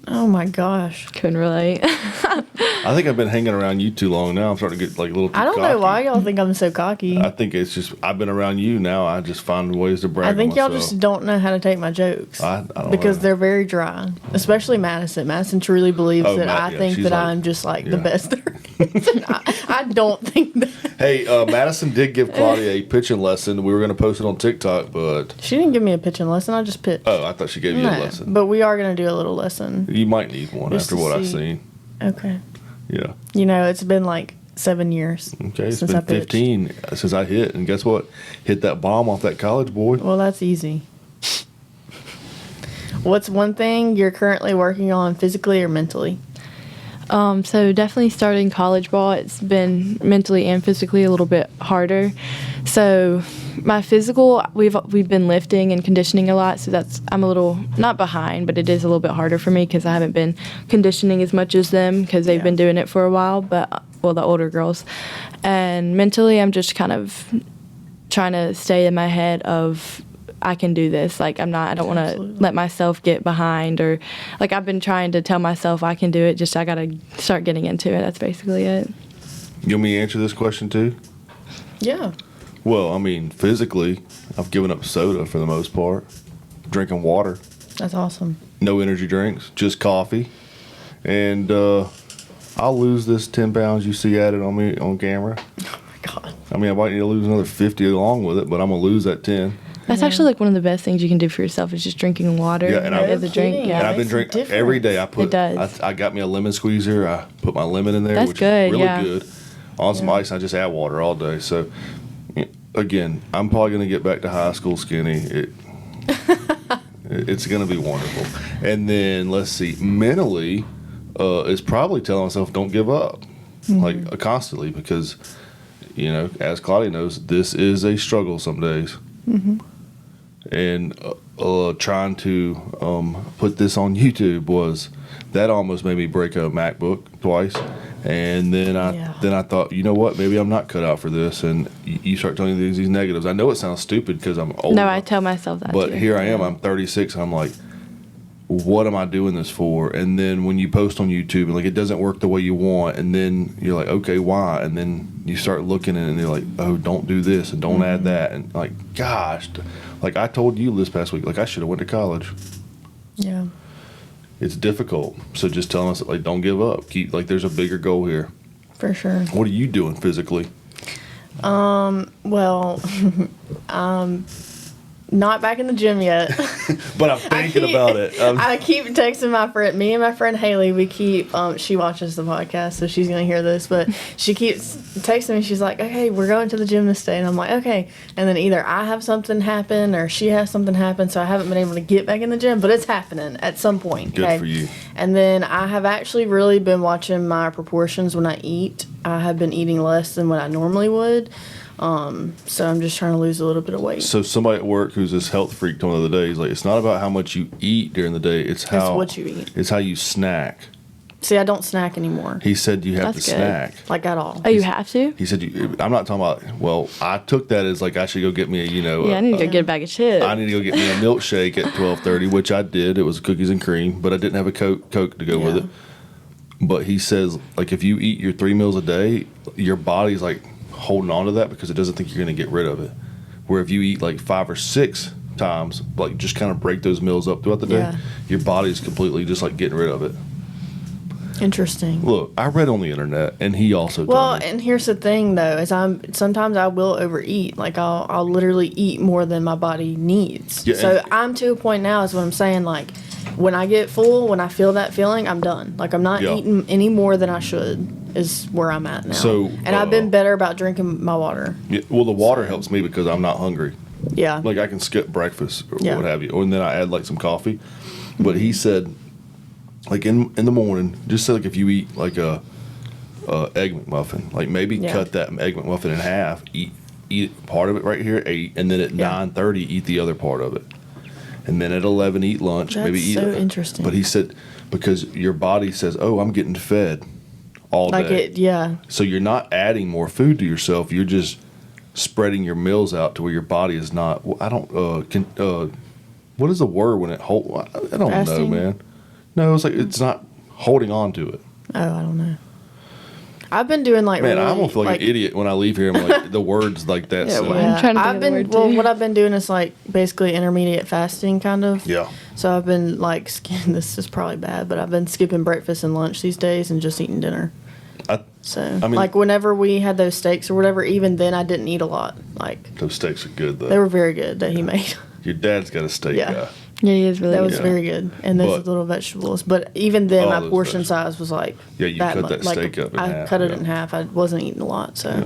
[SPEAKER 2] Oh my gosh.
[SPEAKER 5] Couldn't relate.
[SPEAKER 3] I think I've been hanging around you too long now. I'm starting to get a little too
[SPEAKER 2] I don't
[SPEAKER 3] cocky.
[SPEAKER 2] know why y'all think I'm so cocky.
[SPEAKER 3] I think it's just I've been around you now. I just find ways to brag
[SPEAKER 2] I think
[SPEAKER 3] on
[SPEAKER 2] y'all
[SPEAKER 3] myself.
[SPEAKER 2] just don't know how to take my jokes.
[SPEAKER 3] I don't
[SPEAKER 2] because
[SPEAKER 3] know.
[SPEAKER 2] they're very dry. Especially Madison. Madison truly believes
[SPEAKER 3] Oh,
[SPEAKER 2] that
[SPEAKER 3] Matt,
[SPEAKER 2] I
[SPEAKER 3] yeah,
[SPEAKER 2] think
[SPEAKER 3] she's
[SPEAKER 2] that
[SPEAKER 3] like-
[SPEAKER 2] I'm just the
[SPEAKER 3] yeah.
[SPEAKER 2] best there is. And I don't think that.
[SPEAKER 3] Hey, Madison did give Claudia a pitching lesson. We were going to post it on TikTok, but
[SPEAKER 2] She didn't give me a pitching lesson. I just pitched.
[SPEAKER 3] I thought she gave you a lesson.
[SPEAKER 2] But we are going to do a little lesson.
[SPEAKER 3] You might need one
[SPEAKER 2] Just
[SPEAKER 3] after
[SPEAKER 2] to
[SPEAKER 3] what I've
[SPEAKER 2] see.
[SPEAKER 3] seen.
[SPEAKER 2] Okay.
[SPEAKER 3] Yeah.
[SPEAKER 2] It's been 7 years.
[SPEAKER 3] Okay, it's
[SPEAKER 2] since I
[SPEAKER 3] been
[SPEAKER 2] pitched.
[SPEAKER 3] 15 since I hit, and guess what? Hit that bomb off that college boy.
[SPEAKER 2] Well, that's easy. What's one thing you're currently working on physically or mentally?
[SPEAKER 5] So definitely starting college ball, it's been mentally and physically a little bit harder. So my physical, we've been lifting and conditioning a lot, so I'm a little not behind, but it is a little bit harder for me because I haven't been conditioning as much as them because they've been doing it for a while. But the older girls, and mentally, I'm just kind of trying to stay in my head of I can do this. I don't want to
[SPEAKER 2] Absolutely.
[SPEAKER 5] let myself get behind, or I've been trying to tell myself I can do it. Just I got to start getting into it. That's basically it.
[SPEAKER 3] You want me to answer this question too?
[SPEAKER 2] Yeah.
[SPEAKER 3] Well, I mean, physically, I've given up soda for the most part. Drinking water,
[SPEAKER 2] That's awesome.
[SPEAKER 3] no energy drinks, just coffee. And I'll lose this 10 pounds you see added on me on camera.
[SPEAKER 2] Oh my God.
[SPEAKER 3] I mean, I might need to lose another 50 along with it, but I'm going to lose that 10.
[SPEAKER 5] That's actually one of the best things you can do for yourself is just drinking water.
[SPEAKER 3] Yeah, and I-
[SPEAKER 5] as a drink.
[SPEAKER 2] kidding.
[SPEAKER 5] Yeah.
[SPEAKER 3] And I've been
[SPEAKER 2] makes a
[SPEAKER 3] drinking
[SPEAKER 2] difference.
[SPEAKER 3] every day.
[SPEAKER 5] It does.
[SPEAKER 3] I got me a lemon squeezer. I put my lemon in there,
[SPEAKER 5] That's
[SPEAKER 3] which
[SPEAKER 5] good,
[SPEAKER 3] is really
[SPEAKER 5] yeah.
[SPEAKER 3] good. On some ice, I just add water all day. So, again, I'm probably going to get back to high school skinny. It's going to be wonderful. And then let's see, mentally, is probably telling myself don't give up, constantly, because as Claudia knows, this is a struggle some days. And trying to put this on YouTube that almost made me break a MacBook twice. And then I thought, you know what? Maybe I'm not cut out for this. And you start telling me these negatives. I know it sounds stupid because I'm old.
[SPEAKER 5] No, I tell myself that.
[SPEAKER 3] But
[SPEAKER 5] too.
[SPEAKER 3] here I am. I'm 36. I'm like, what am I doing this for? And then when you post on YouTube and it doesn't work the way you want, and then you're like, okay, why? And then you start looking at it and you're like, oh, don't do this and don't add that. And gosh, I told you this past week, I should have went to college.
[SPEAKER 2] Yeah.
[SPEAKER 3] It's difficult. So just telling us don't give up. Keep there's a bigger goal here.
[SPEAKER 2] For sure.
[SPEAKER 3] What are you doing physically?
[SPEAKER 2] Well, not back in the gym yet.
[SPEAKER 3] But I'm thinking about it.
[SPEAKER 2] I keep texting my friend. Me and my friend Haley. We keep. She watches the podcast, so she's gonna hear this. But she keeps texting me. She's like, "Okay, we're going to the gym this day," and I'm like, "Okay." And then either I have something happen or she has something happen, so I haven't been able to get back in the gym. But it's happening at some point.
[SPEAKER 3] Good
[SPEAKER 2] okay?
[SPEAKER 3] for you.
[SPEAKER 2] And then I have actually really been watching my proportions when I eat. I have been eating less than what I normally would. So I'm just trying to lose a little bit of weight.
[SPEAKER 3] So somebody at work who's this health freak told me the other day, he's like, it's not about how much you eat during the day, it's
[SPEAKER 2] what you eat.
[SPEAKER 3] It's how you snack.
[SPEAKER 2] See, I don't snack anymore.
[SPEAKER 3] He said you have
[SPEAKER 5] That's
[SPEAKER 3] to
[SPEAKER 5] good.
[SPEAKER 3] snack.
[SPEAKER 2] At all.
[SPEAKER 5] Oh, you have to?
[SPEAKER 3] He said, I'm not talking about, well, I took that as I should go get me
[SPEAKER 5] I need to go get a bag of chips.
[SPEAKER 3] I need to go get me a milkshake at 12:30, which I did. It was cookies and cream, but I didn't have a Coke to go with
[SPEAKER 2] Yeah.
[SPEAKER 3] it. But he says, like, if you eat your 3 meals a day, your body's like holding on to that because it doesn't think you're going to get rid of it. Where if you eat like 5 or 6 times, like just kind of break those meals up throughout the day, your body's completely just like getting rid of it.
[SPEAKER 2] Interesting.
[SPEAKER 3] Look, I read on the internet, and he also
[SPEAKER 2] Well,
[SPEAKER 3] told me.
[SPEAKER 2] and here's the thing though, is sometimes I will overeat. Like I'll literally eat more than my body needs.
[SPEAKER 3] Yeah,
[SPEAKER 2] So
[SPEAKER 3] and-
[SPEAKER 2] I'm to a point now is what I'm saying, like when I get full, when I feel that feeling, I'm done. Like I'm not
[SPEAKER 3] Yeah.
[SPEAKER 2] eating any more than I should is where I'm at now.
[SPEAKER 3] So,
[SPEAKER 2] and I've been better about drinking my water.
[SPEAKER 3] Yeah, well, the water helps me because I'm not hungry.
[SPEAKER 2] Yeah.
[SPEAKER 3] Like I can skip breakfast or
[SPEAKER 2] Yeah.
[SPEAKER 3] what have you, and then I add like some coffee. But he said, like in the morning, just say like if you eat like a egg McMuffin, like maybe cut that egg McMuffin in half, eat part of it right here at 8, and then at 9:30 eat the other part of it, and then at 11 eat lunch.
[SPEAKER 2] That's
[SPEAKER 3] maybe eat.
[SPEAKER 2] so interesting.
[SPEAKER 3] But he said because your body says, "Oh, I'm getting fed all day," so you're not adding more food to yourself. You're just spreading your meals out to where your body is not. Well, I don't. What is the word when it hold? I don't know,
[SPEAKER 2] Fasting?
[SPEAKER 3] man. No, it's like it's not holding on to it.
[SPEAKER 2] Oh, I don't know. I've been doing like
[SPEAKER 3] Man,
[SPEAKER 2] really,
[SPEAKER 3] I'm gonna feel like an idiot when I leave here. I'm like the words like that. so.
[SPEAKER 5] I'm trying to think
[SPEAKER 2] I've
[SPEAKER 5] of the
[SPEAKER 2] been
[SPEAKER 5] word, too.
[SPEAKER 2] what I've been doing is like basically intermediate fasting kind of.
[SPEAKER 3] Yeah.
[SPEAKER 2] So I've been like this is probably bad, but I've been skipping breakfast and lunch these days and just eating dinner. So
[SPEAKER 3] I mean-
[SPEAKER 2] like whenever we had those steaks or whatever, even then I didn't eat a lot. Like
[SPEAKER 3] Those steaks are good though.
[SPEAKER 2] they were very good that he made.
[SPEAKER 3] Your dad's got a steak
[SPEAKER 2] Yeah.
[SPEAKER 3] guy.
[SPEAKER 5] Yeah, he is really
[SPEAKER 2] That
[SPEAKER 5] good.
[SPEAKER 2] was very good, and those
[SPEAKER 3] But-
[SPEAKER 2] little vegetables. But even then,
[SPEAKER 3] Oh,
[SPEAKER 2] my
[SPEAKER 3] those
[SPEAKER 2] portion
[SPEAKER 3] vegetables.
[SPEAKER 2] size was like
[SPEAKER 3] Yeah, you cut
[SPEAKER 2] much.
[SPEAKER 3] that
[SPEAKER 2] Like,
[SPEAKER 3] steak up in
[SPEAKER 2] I
[SPEAKER 3] half,
[SPEAKER 2] cut it
[SPEAKER 3] yeah.
[SPEAKER 2] in half. I wasn't eating a lot, so
[SPEAKER 3] Yeah.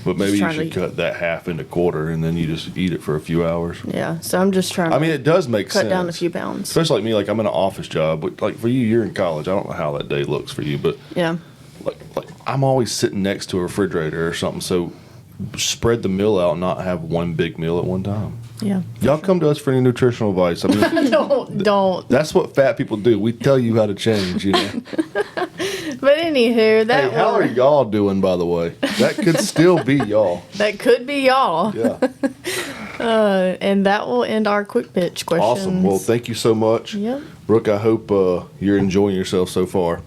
[SPEAKER 3] But maybe
[SPEAKER 2] Just
[SPEAKER 3] you
[SPEAKER 2] trying
[SPEAKER 3] should
[SPEAKER 2] to-
[SPEAKER 3] cut that half into quarter and then you just eat it for a few hours.
[SPEAKER 2] yeah. So I'm just trying.
[SPEAKER 3] I mean, it does make
[SPEAKER 2] cut
[SPEAKER 3] sense.
[SPEAKER 2] down a few pounds.
[SPEAKER 3] Especially like me, like I'm in an office job, but like for you, you're in college. I don't know how that day looks for you, but
[SPEAKER 2] Yeah.
[SPEAKER 3] like I'm always sitting next to a refrigerator or something. So spread the meal out, and not have one big meal at one time.
[SPEAKER 2] Yeah.
[SPEAKER 3] Y'all come to us for any nutritional advice. I mean,
[SPEAKER 2] Don't.
[SPEAKER 3] that's what fat people do. We tell you how to change. You know.
[SPEAKER 2] But anywho, that
[SPEAKER 3] Hey, how are y'all doing, by the way? That could still be y'all.
[SPEAKER 2] that could be y'all.
[SPEAKER 3] Yeah.
[SPEAKER 2] And that will end our quick pitch questions.
[SPEAKER 3] Awesome. Well, thank you so much.
[SPEAKER 2] Yep.
[SPEAKER 3] Brooke, I hope you're enjoying yourself so far.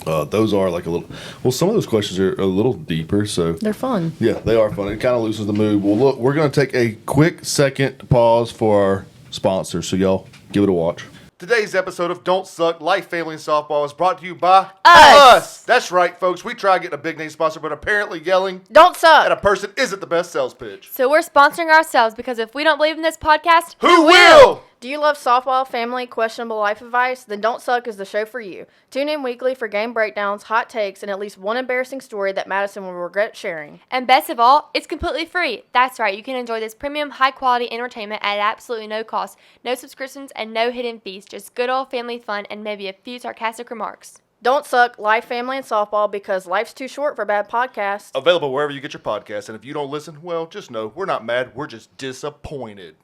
[SPEAKER 3] Those are like a little, well, some of those questions are a little deeper, so.
[SPEAKER 2] They're fun.
[SPEAKER 3] Yeah, they are fun. It kind of loosens the mood. Well, look, we're going to take a quick second to pause for our sponsor, so y'all give it a watch. Today's episode of Don't Suck, Life, Family, and Softball is brought to you by
[SPEAKER 4] Us.
[SPEAKER 3] That's right, folks. We tried getting a big name sponsor, but apparently yelling
[SPEAKER 4] Don't
[SPEAKER 3] at a
[SPEAKER 4] suck.
[SPEAKER 3] person isn't the best sales pitch.
[SPEAKER 4] So we're sponsoring ourselves because if we don't believe in this podcast,
[SPEAKER 3] Who will?
[SPEAKER 2] Do you love softball, family, questionable life advice? Then Don't Suck is the show for you. Tune in weekly for game breakdowns, hot takes, and at least one embarrassing story that Madison will regret sharing.
[SPEAKER 4] And best of all, it's completely free. That's right, you can enjoy this premium, high-quality entertainment at absolutely no cost, no subscriptions, and no hidden fees. Just good old family fun and maybe a few sarcastic remarks.
[SPEAKER 2] Don't Suck, Life, Family, and Softball because life's too short for bad podcasts.
[SPEAKER 3] Available wherever you get your podcasts. And if you don't listen, well, just know we're not mad. We're just disappointed.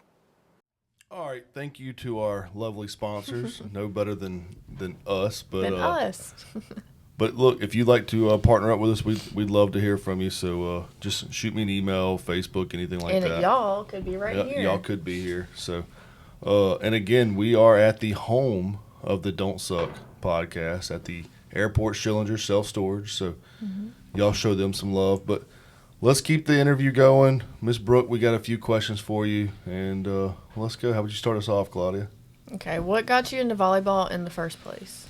[SPEAKER 3] All right. Thank you to our lovely sponsors. No better than us. But,
[SPEAKER 2] Than us.
[SPEAKER 3] But look, if you'd like to partner up with us, we'd love to hear from you. So just shoot me an email, Facebook, anything like
[SPEAKER 2] And
[SPEAKER 3] that.
[SPEAKER 2] y'all could be right here.
[SPEAKER 3] Y'all could be here. So, and again, we are at the home of the Don't Suck podcast at the Airport Schillinger Self Storage. So, y'all show them some love. But let's keep the interview going. Miss Brooke, we got a few questions for you, and let's go. How would you start us off, Claudia?
[SPEAKER 2] Okay, what got you into volleyball in the first place?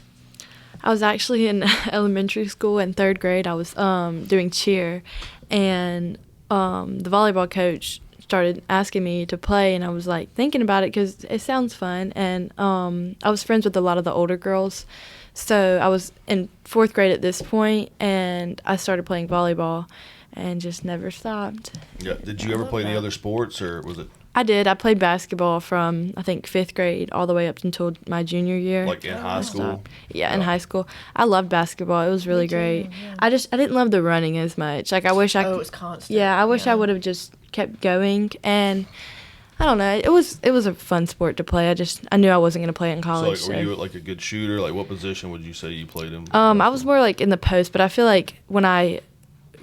[SPEAKER 5] I was actually in elementary school in 3rd grade. I was doing cheer, and the volleyball coach started asking me to play, and I was like thinking about it because it sounds fun. And I was friends with a lot of the older girls, so I was in 4th grade at this point, and I started playing volleyball, and just never stopped.
[SPEAKER 3] Yeah. Did you ever play any other sports, or was it
[SPEAKER 5] I did. I played basketball from, I think, 5th grade all the way up until my junior year.
[SPEAKER 3] like in high school?
[SPEAKER 5] Yeah, in high school. I loved basketball. It was really great. I didn't love the running as much. Like, I wish I could.
[SPEAKER 2] It was constant.
[SPEAKER 5] Yeah, I wish I would have just kept going. And I don't know. It was a fun sport to play. I knew I wasn't going to play it in
[SPEAKER 3] So,
[SPEAKER 5] college.
[SPEAKER 3] like, were you like a good shooter? Like, what position would you say you played in?
[SPEAKER 5] I was more like in the post, but I feel like when I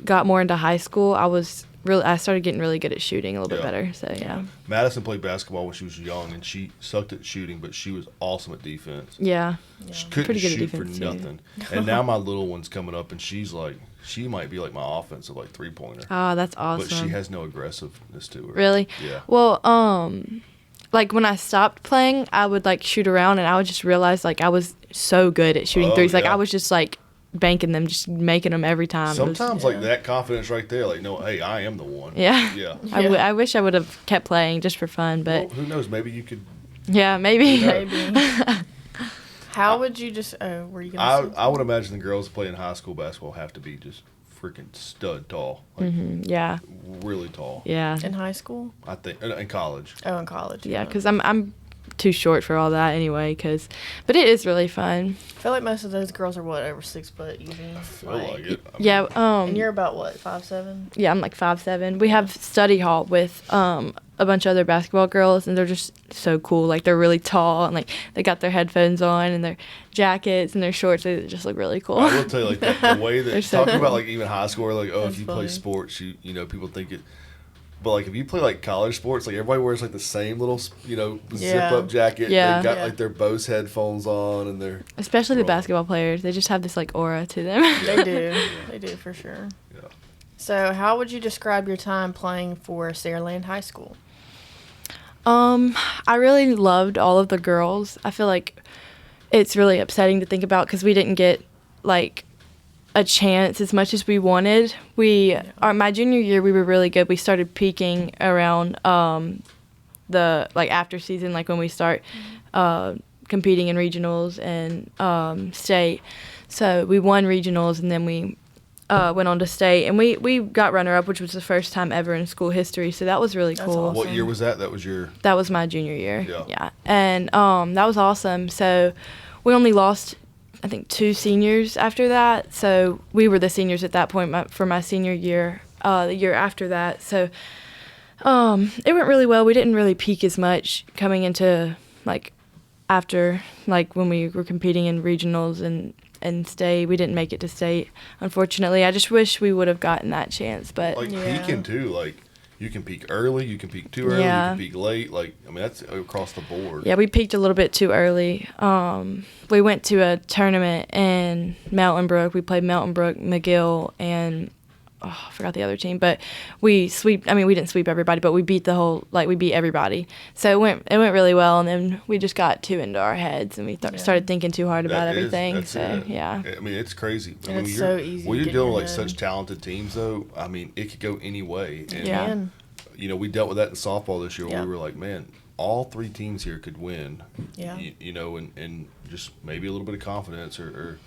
[SPEAKER 5] got more into high school, I was I started getting really good at shooting a little bit
[SPEAKER 3] Yeah.
[SPEAKER 5] better. So yeah.
[SPEAKER 3] Madison played basketball when she was young, and she sucked at shooting, but she was awesome at defense.
[SPEAKER 5] Yeah.
[SPEAKER 3] She couldn't
[SPEAKER 5] Pretty good at
[SPEAKER 3] shoot for
[SPEAKER 5] defense, too.
[SPEAKER 3] nothing. And now my little one's coming up, and she might be like my offensive like 3-pointer.
[SPEAKER 5] Oh, that's awesome.
[SPEAKER 3] But she has no aggressiveness to her.
[SPEAKER 5] Really?
[SPEAKER 3] Yeah.
[SPEAKER 5] Well, like when I stopped playing, I would like shoot around, and I would just realize like I was so good at shooting
[SPEAKER 3] Oh,
[SPEAKER 5] threes. Like
[SPEAKER 3] yeah.
[SPEAKER 5] I was just like banking them, just making them every time. It was-
[SPEAKER 3] Sometimes like that confidence right there, like, no, hey, I am the one.
[SPEAKER 5] Yeah.
[SPEAKER 3] Yeah.
[SPEAKER 5] I wish I would have kept playing just for fun,
[SPEAKER 3] Well,
[SPEAKER 5] but
[SPEAKER 3] who knows? Maybe you could.
[SPEAKER 5] yeah, maybe.
[SPEAKER 2] Maybe. How would you just? Oh, were you gonna? say
[SPEAKER 3] I would imagine the girls playing high school basketball have to be just freaking stud tall, like
[SPEAKER 5] Yeah.
[SPEAKER 3] really tall.
[SPEAKER 5] Yeah.
[SPEAKER 2] in high school?
[SPEAKER 3] I think in college.
[SPEAKER 2] Oh, in college.
[SPEAKER 5] Yeah, because I'm too short for all that anyway. But it is really fun.
[SPEAKER 2] I feel like most of those girls are what, over 6 foot even.
[SPEAKER 3] I feel like it. I mean,
[SPEAKER 5] Yeah.
[SPEAKER 2] And you're about what, 5'7"?
[SPEAKER 5] Yeah, I'm like 5'7". We have study hall with a bunch of other basketball girls, and they're just so cool. Like they're really tall, and like they got their headphones on and their jackets and their shorts. They just look really cool.
[SPEAKER 3] I will tell you, like the way that
[SPEAKER 5] They're so
[SPEAKER 3] talking
[SPEAKER 5] cool.
[SPEAKER 3] about like even high school, like
[SPEAKER 2] That's
[SPEAKER 3] if you play
[SPEAKER 2] funny.
[SPEAKER 3] sports, you know people think it. But like if you play like college sports, like everybody wears like the same little zip
[SPEAKER 2] Yeah.
[SPEAKER 3] up jacket.
[SPEAKER 5] Yeah.
[SPEAKER 3] They got
[SPEAKER 2] Yeah.
[SPEAKER 3] like their Bose headphones on and their
[SPEAKER 5] Especially the
[SPEAKER 3] Right.
[SPEAKER 5] basketball players, they just have this like aura to them.
[SPEAKER 2] They do. They do for sure.
[SPEAKER 3] yeah.
[SPEAKER 2] So, how would you describe your time playing for Saraland High School?
[SPEAKER 5] I really loved all of the girls. I feel like it's really upsetting to think about because we didn't get like a chance as much as we wanted. My junior year we were really good. We started peaking around the like after season, like when we start competing in regionals and state. So we won regionals and then we went on to state, and we got runner up, which was the first time ever in school history. So that was really
[SPEAKER 2] That's
[SPEAKER 5] cool.
[SPEAKER 2] awesome.
[SPEAKER 3] What year was that? That was your.
[SPEAKER 5] That was my junior year.
[SPEAKER 3] Yeah.
[SPEAKER 5] And that was awesome. So we only lost, I think, 2 seniors after that. So we were the seniors at that point for my senior year, the year after that. So it went really well. We didn't really peak as much coming into, like, after, like, when we were competing in regionals and state. We didn't make it to state, unfortunately. I just wish we would have gotten that chance. But
[SPEAKER 3] Like
[SPEAKER 2] Yeah.
[SPEAKER 3] peaking too, like you can peak early, you can peak too early,
[SPEAKER 5] Yeah.
[SPEAKER 3] you can peak late. Like I mean, that's across the board.
[SPEAKER 5] yeah, we peaked a little bit too early. We went to a tournament in Mountain Brook. We played Mountain Brook, McGill, and I forgot the other team. But we didn't sweep everybody, but we beat we beat everybody. So it went really well. And then we just got too into our heads, and we started thinking too hard about
[SPEAKER 3] That is-
[SPEAKER 5] everything.
[SPEAKER 3] that's
[SPEAKER 5] So
[SPEAKER 3] it.
[SPEAKER 5] yeah.
[SPEAKER 3] I mean, it's crazy. I
[SPEAKER 2] And
[SPEAKER 3] mean,
[SPEAKER 2] it's
[SPEAKER 3] you're-
[SPEAKER 2] so easy
[SPEAKER 3] when
[SPEAKER 2] to
[SPEAKER 3] you're
[SPEAKER 2] get in
[SPEAKER 3] dealing
[SPEAKER 2] your
[SPEAKER 3] with like
[SPEAKER 2] head.
[SPEAKER 3] such talented teams, though. I mean, it could go any way. And,
[SPEAKER 5] Yeah.
[SPEAKER 2] Man.
[SPEAKER 3] You know, we dealt with that in softball this year.
[SPEAKER 2] Yeah.
[SPEAKER 3] We were like, man, all 3 teams here could win.
[SPEAKER 2] Yeah.
[SPEAKER 3] You know, and just maybe a little bit of confidence or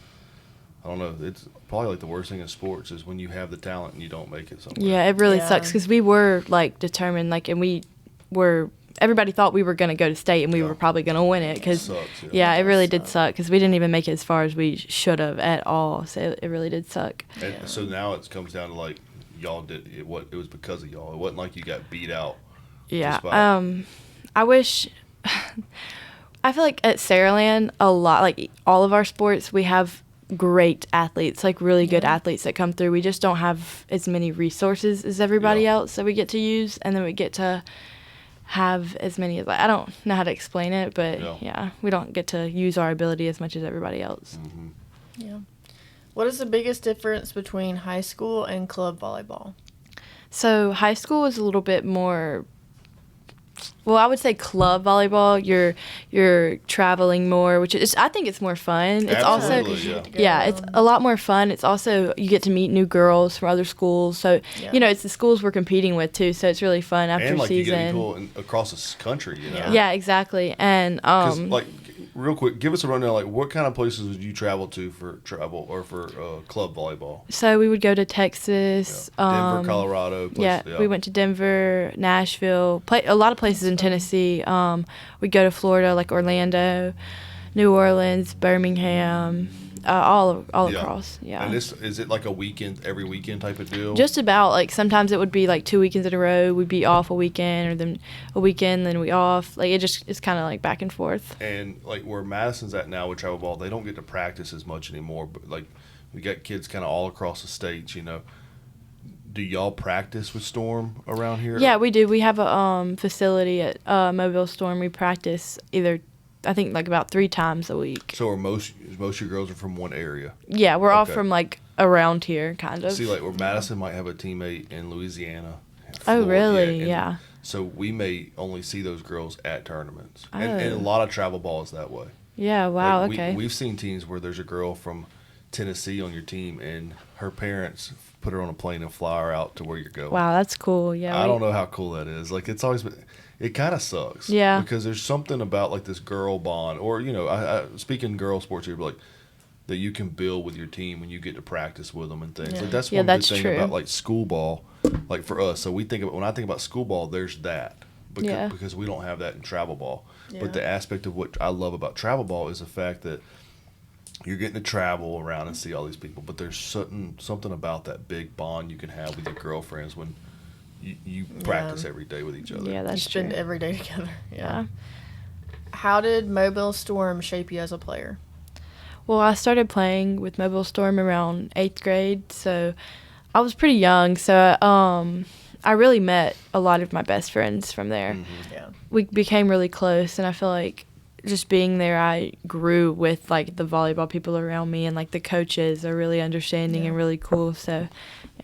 [SPEAKER 3] I don't know. It's probably like the worst thing in sports is when you have the talent and you don't make it somewhere.
[SPEAKER 5] Yeah, it really
[SPEAKER 2] Yeah.
[SPEAKER 5] sucks because we were like determined, like, and we were. Everybody thought we were going to go to state, and we
[SPEAKER 3] Yeah.
[SPEAKER 5] were probably going to win it. Because
[SPEAKER 3] Sucks,
[SPEAKER 5] yeah, it really
[SPEAKER 2] does
[SPEAKER 5] did suck because we didn't even make it as far as we should have at all. So it really did suck.
[SPEAKER 3] And so now it comes down to like y'all did it. What it was because of y'all. It wasn't like you got beat out.
[SPEAKER 5] Yeah.
[SPEAKER 3] Just by-
[SPEAKER 5] I wish. I feel like at Saraland, a lot, like all of our sports, we have great athletes, like really good athletes that come through. We just don't have as many resources as everybody
[SPEAKER 3] Yeah.
[SPEAKER 5] else that we get to use, and then we get to have as many as, like, I don't know how to explain it, but yeah, we don't get to use our ability as much as everybody else.
[SPEAKER 2] Yeah. What is the biggest difference between high school and club volleyball?
[SPEAKER 5] So high school is a little bit more. Well, I would say club volleyball. You're traveling more, which is, I think it's more fun. It's
[SPEAKER 3] Absolutely,
[SPEAKER 5] also
[SPEAKER 3] yeah.
[SPEAKER 5] it's a lot more fun. It's also, you get to meet new girls from other schools. So
[SPEAKER 2] Yeah.
[SPEAKER 5] it's the schools we're competing with too. So it's really fun after
[SPEAKER 3] and like you get
[SPEAKER 5] season.
[SPEAKER 3] people across this country. You know.
[SPEAKER 5] Yeah, exactly. And
[SPEAKER 3] 'Cause, like, real quick, give us a rundown. Like, what kind of places would you travel to for travel or for club volleyball?
[SPEAKER 5] so we would go to Texas.
[SPEAKER 3] Denver, Colorado.
[SPEAKER 5] Yeah,
[SPEAKER 3] Places,
[SPEAKER 5] we went to Denver, Nashville, a lot of places in Tennessee. We'd go to Florida, like Orlando, New Orleans, Birmingham, all
[SPEAKER 3] Yeah.
[SPEAKER 5] across. Yeah.
[SPEAKER 3] And is it like a weekend, every weekend type of deal?
[SPEAKER 5] Just about, like, sometimes it would be like 2 weekends in a row. We'd be off a weekend, or then a weekend, then we off. Like, it's kind of like back and forth.
[SPEAKER 3] And like where Madison's at now with travel ball, they don't get to practice as much anymore. But like we got kids kind of all across the states. You know, do y'all practice with Storm around here?
[SPEAKER 5] Yeah, we do. We have a facility at Mobile Storm. We practice either, I think, like about 3 times a week.
[SPEAKER 3] So are most of your girls are from one area?
[SPEAKER 5] Yeah, we're all
[SPEAKER 3] Okay.
[SPEAKER 5] from like around here, kind of.
[SPEAKER 3] See, like where Madison might have a teammate in Louisiana.
[SPEAKER 5] Oh,
[SPEAKER 3] Florida,
[SPEAKER 5] really?
[SPEAKER 3] and
[SPEAKER 5] Yeah.
[SPEAKER 3] So we may only see those girls at tournaments, and a
[SPEAKER 5] Oh.
[SPEAKER 3] lot of travel ball is that way.
[SPEAKER 5] Yeah. Wow.
[SPEAKER 3] Like,
[SPEAKER 5] okay.
[SPEAKER 3] We've seen teams where there's a girl from Tennessee on your team, and her parents put her on a plane and fly her out to where you're going.
[SPEAKER 5] Wow, that's cool. Yeah.
[SPEAKER 3] I don't know how cool that is. Like, it's always been, it kind of sucks.
[SPEAKER 5] Yeah.
[SPEAKER 3] Because there's something about like this girl bond, or I speaking girl sports here, but like that you can build with your team when you get to practice with them and things.
[SPEAKER 2] Yeah.
[SPEAKER 3] Like that's
[SPEAKER 5] Yeah,
[SPEAKER 3] one
[SPEAKER 5] that's
[SPEAKER 3] good thing
[SPEAKER 5] true.
[SPEAKER 3] about like school ball, like for us. So when I think about school ball, there's that.
[SPEAKER 5] Yeah.
[SPEAKER 3] Because we don't have that in travel ball.
[SPEAKER 2] Yeah.
[SPEAKER 3] But the aspect of what I love about travel ball is the fact that you're getting to travel around and see all these people. But there's something about that big bond you can have with your girlfriends when you practice every day with each other.
[SPEAKER 5] Yeah,
[SPEAKER 2] You
[SPEAKER 5] that's
[SPEAKER 2] spend
[SPEAKER 5] true.
[SPEAKER 2] every day together. Yeah.
[SPEAKER 5] Yeah.
[SPEAKER 2] How did Mobile Storm shape you as a player?
[SPEAKER 5] Well, I started playing with Mobile Storm around 8th grade, so I was pretty young. So I really met a lot of my best friends from there.
[SPEAKER 3] Mm-hmm.
[SPEAKER 2] Yeah.
[SPEAKER 5] We became really close, and I feel like just being there, I grew with like the volleyball people around me, and like the coaches are really understanding
[SPEAKER 2] Yeah.
[SPEAKER 5] and really cool. So,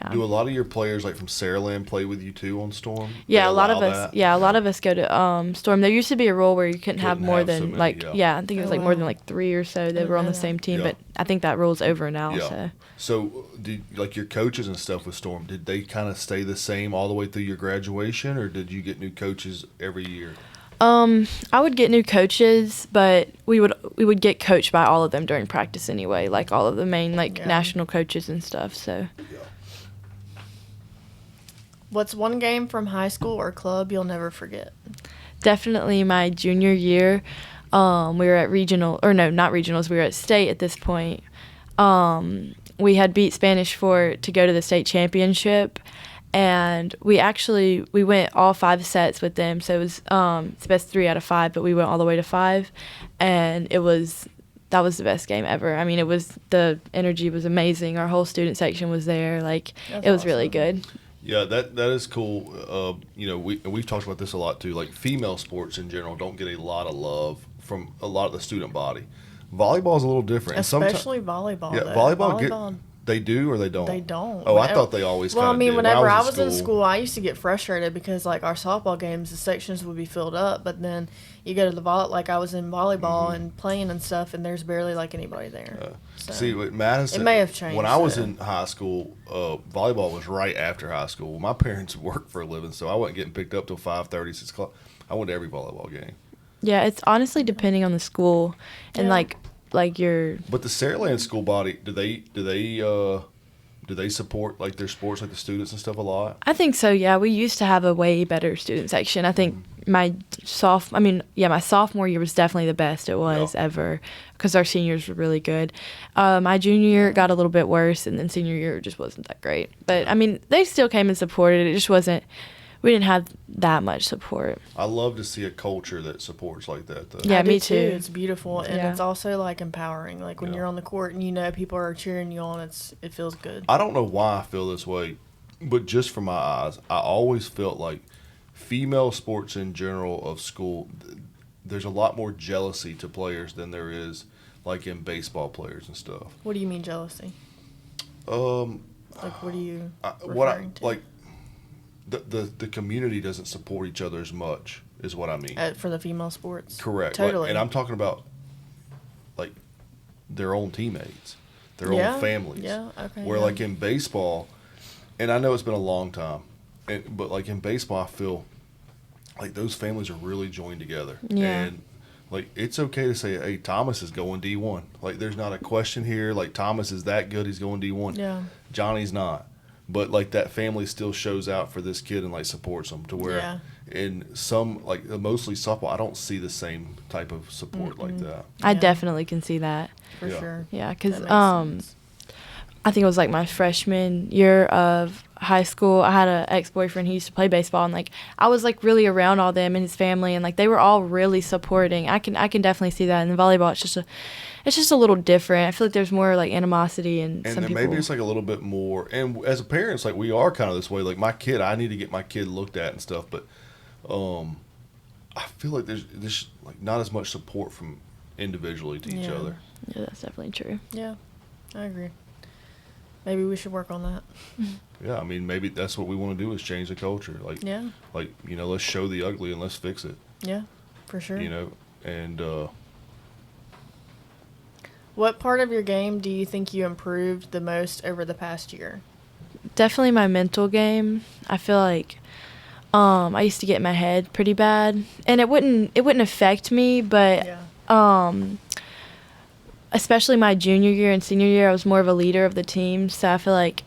[SPEAKER 5] yeah.
[SPEAKER 3] Do a lot of your players like from Saraland play with you too on Storm?
[SPEAKER 5] Yeah,
[SPEAKER 3] They
[SPEAKER 5] a lot of
[SPEAKER 3] allow
[SPEAKER 5] us.
[SPEAKER 3] that?
[SPEAKER 5] Yeah, a lot of us go to Storm. There used to be a rule where you couldn't have
[SPEAKER 3] Couldn't
[SPEAKER 5] more
[SPEAKER 3] have so
[SPEAKER 5] than
[SPEAKER 3] many,
[SPEAKER 5] like
[SPEAKER 3] yeah.
[SPEAKER 5] I think it was
[SPEAKER 2] Oh,
[SPEAKER 5] like more than
[SPEAKER 2] wow.
[SPEAKER 5] like 3 or so that
[SPEAKER 2] Didn't
[SPEAKER 5] were on
[SPEAKER 2] know
[SPEAKER 5] the
[SPEAKER 2] that.
[SPEAKER 5] same team.
[SPEAKER 3] Yeah.
[SPEAKER 5] But I think that rule's over now.
[SPEAKER 3] Yeah. So, did like your coaches and stuff with Storm? Did they kind of stay the same all the way through your graduation, or did you get new coaches every year?
[SPEAKER 5] I would get new coaches, but we would get coached by all of them during practice anyway, like all of the main like
[SPEAKER 2] Yeah.
[SPEAKER 5] national coaches and stuff. So
[SPEAKER 2] What's one game from high school or club you'll never forget?
[SPEAKER 5] definitely my junior year, we were at regional, or no, not regionals. We were at state at this point. We had beat Spanish Fort to go to the state championship, and we went all 5 sets with them. So it was it's best 3 out of 5, but we went all the way to 5, and that was the best game ever. I mean, the energy was amazing. Our whole student section was there. Like
[SPEAKER 2] That's
[SPEAKER 5] it was really
[SPEAKER 2] awesome.
[SPEAKER 5] good.
[SPEAKER 3] Yeah, that is cool. We've talked about this a lot too. Like female sports in general don't get a lot of love from a lot of the student body. Volleyball is a little different. And
[SPEAKER 2] Especially volleyball.
[SPEAKER 3] yeah,
[SPEAKER 2] though.
[SPEAKER 3] volleyball they do or they don't.
[SPEAKER 2] They don't.
[SPEAKER 3] Oh, I
[SPEAKER 2] Whenever-
[SPEAKER 3] thought they always.
[SPEAKER 2] Well, I
[SPEAKER 3] kinda
[SPEAKER 2] mean,
[SPEAKER 3] did.
[SPEAKER 2] whenever I was in school, I used to get frustrated because, like, our softball games, the sections would be filled up, but then you go to the like I was in volleyball and playing and stuff, and there's barely like anybody there. So,
[SPEAKER 3] See, with Madison,
[SPEAKER 2] It may have changed,
[SPEAKER 3] When I was
[SPEAKER 2] so.
[SPEAKER 3] in high school, volleyball was right after high school. My parents worked for a living, so I wasn't getting picked up till 5:30, 6 o'clock. I went to every volleyball game.
[SPEAKER 5] Yeah, it's honestly depending on the school and
[SPEAKER 2] Yeah.
[SPEAKER 5] like your.
[SPEAKER 3] But the Saraland school body, do they support like their sports, like the students and stuff a lot?
[SPEAKER 5] I think so. Yeah, we used to have a way better student section. I think my sophomore year was definitely the best it was
[SPEAKER 3] Yeah.
[SPEAKER 5] ever because our seniors were really good. My junior year it got a little bit worse, and then senior year it just wasn't that great. But I mean, they still came and supported. It just wasn't. We didn't have that much support.
[SPEAKER 3] I love to see a culture that supports like that, though.
[SPEAKER 5] Yeah,
[SPEAKER 2] I do
[SPEAKER 5] me too.
[SPEAKER 2] It's beautiful, and
[SPEAKER 5] Yeah.
[SPEAKER 2] it's also like empowering. Like when
[SPEAKER 3] Yeah.
[SPEAKER 2] you're on the court and you know people are cheering you on, it feels good.
[SPEAKER 3] I don't know why I feel this way, but just from my eyes, I always felt like female sports in general of school, there's a lot more jealousy to players than there is like in baseball players and stuff.
[SPEAKER 2] What do you mean jealousy? Like what do you referring to?
[SPEAKER 3] Like the community doesn't support each other as much is what I mean.
[SPEAKER 2] For the female sports?
[SPEAKER 3] Correct. Like,
[SPEAKER 2] Totally.
[SPEAKER 3] and I'm talking about like their own teammates, their
[SPEAKER 2] Yeah,
[SPEAKER 3] own families.
[SPEAKER 2] yeah, okay,
[SPEAKER 3] Where
[SPEAKER 2] yeah.
[SPEAKER 3] like in baseball, and I know it's been a long time, but like in baseball, I feel like those families are really joined together.
[SPEAKER 5] Yeah.
[SPEAKER 3] And like it's okay to say, hey, Thomas is going D1. Like there's not a question here. Like Thomas is that good, he's going D1.
[SPEAKER 2] Yeah.
[SPEAKER 3] Johnny's not. But like that family still shows out for this kid and like supports him to where
[SPEAKER 2] Yeah.
[SPEAKER 3] in some like mostly softball I don't see the same type of support like that.
[SPEAKER 5] I
[SPEAKER 2] Yeah.
[SPEAKER 5] definitely can see that.
[SPEAKER 2] For
[SPEAKER 3] Yeah.
[SPEAKER 2] sure.
[SPEAKER 5] Yeah,
[SPEAKER 2] That
[SPEAKER 5] because
[SPEAKER 2] makes sense.
[SPEAKER 5] I think it was like my freshman year of high school, I had an ex-boyfriend who used to play baseball, and like I was like really around all them and his family, and like they were all really supporting. I can definitely see that. In the volleyball, it's just a little different. I feel like there's more like animosity and some
[SPEAKER 3] then
[SPEAKER 5] people.
[SPEAKER 3] maybe it's like a little bit more. And as a parents, like we are kind of this way. Like my kid, I need to get my kid looked at and stuff, but I feel like there's like not as much support from individually to each other.
[SPEAKER 5] Yeah, that's definitely true.
[SPEAKER 2] Yeah, I agree. Maybe we should work on that.
[SPEAKER 3] Yeah, I mean, maybe that's what we want to do is change the culture. Like,
[SPEAKER 2] Yeah.
[SPEAKER 3] like let's show the ugly and let's fix it.
[SPEAKER 2] Yeah, for sure.
[SPEAKER 3] And
[SPEAKER 2] What part of your game do you think you improved the most over the past year?
[SPEAKER 5] Definitely my mental game. I feel like I used to get in my head pretty bad, and it wouldn't affect me, but especially my junior year and senior year, I was more of a leader of the team, so I feel like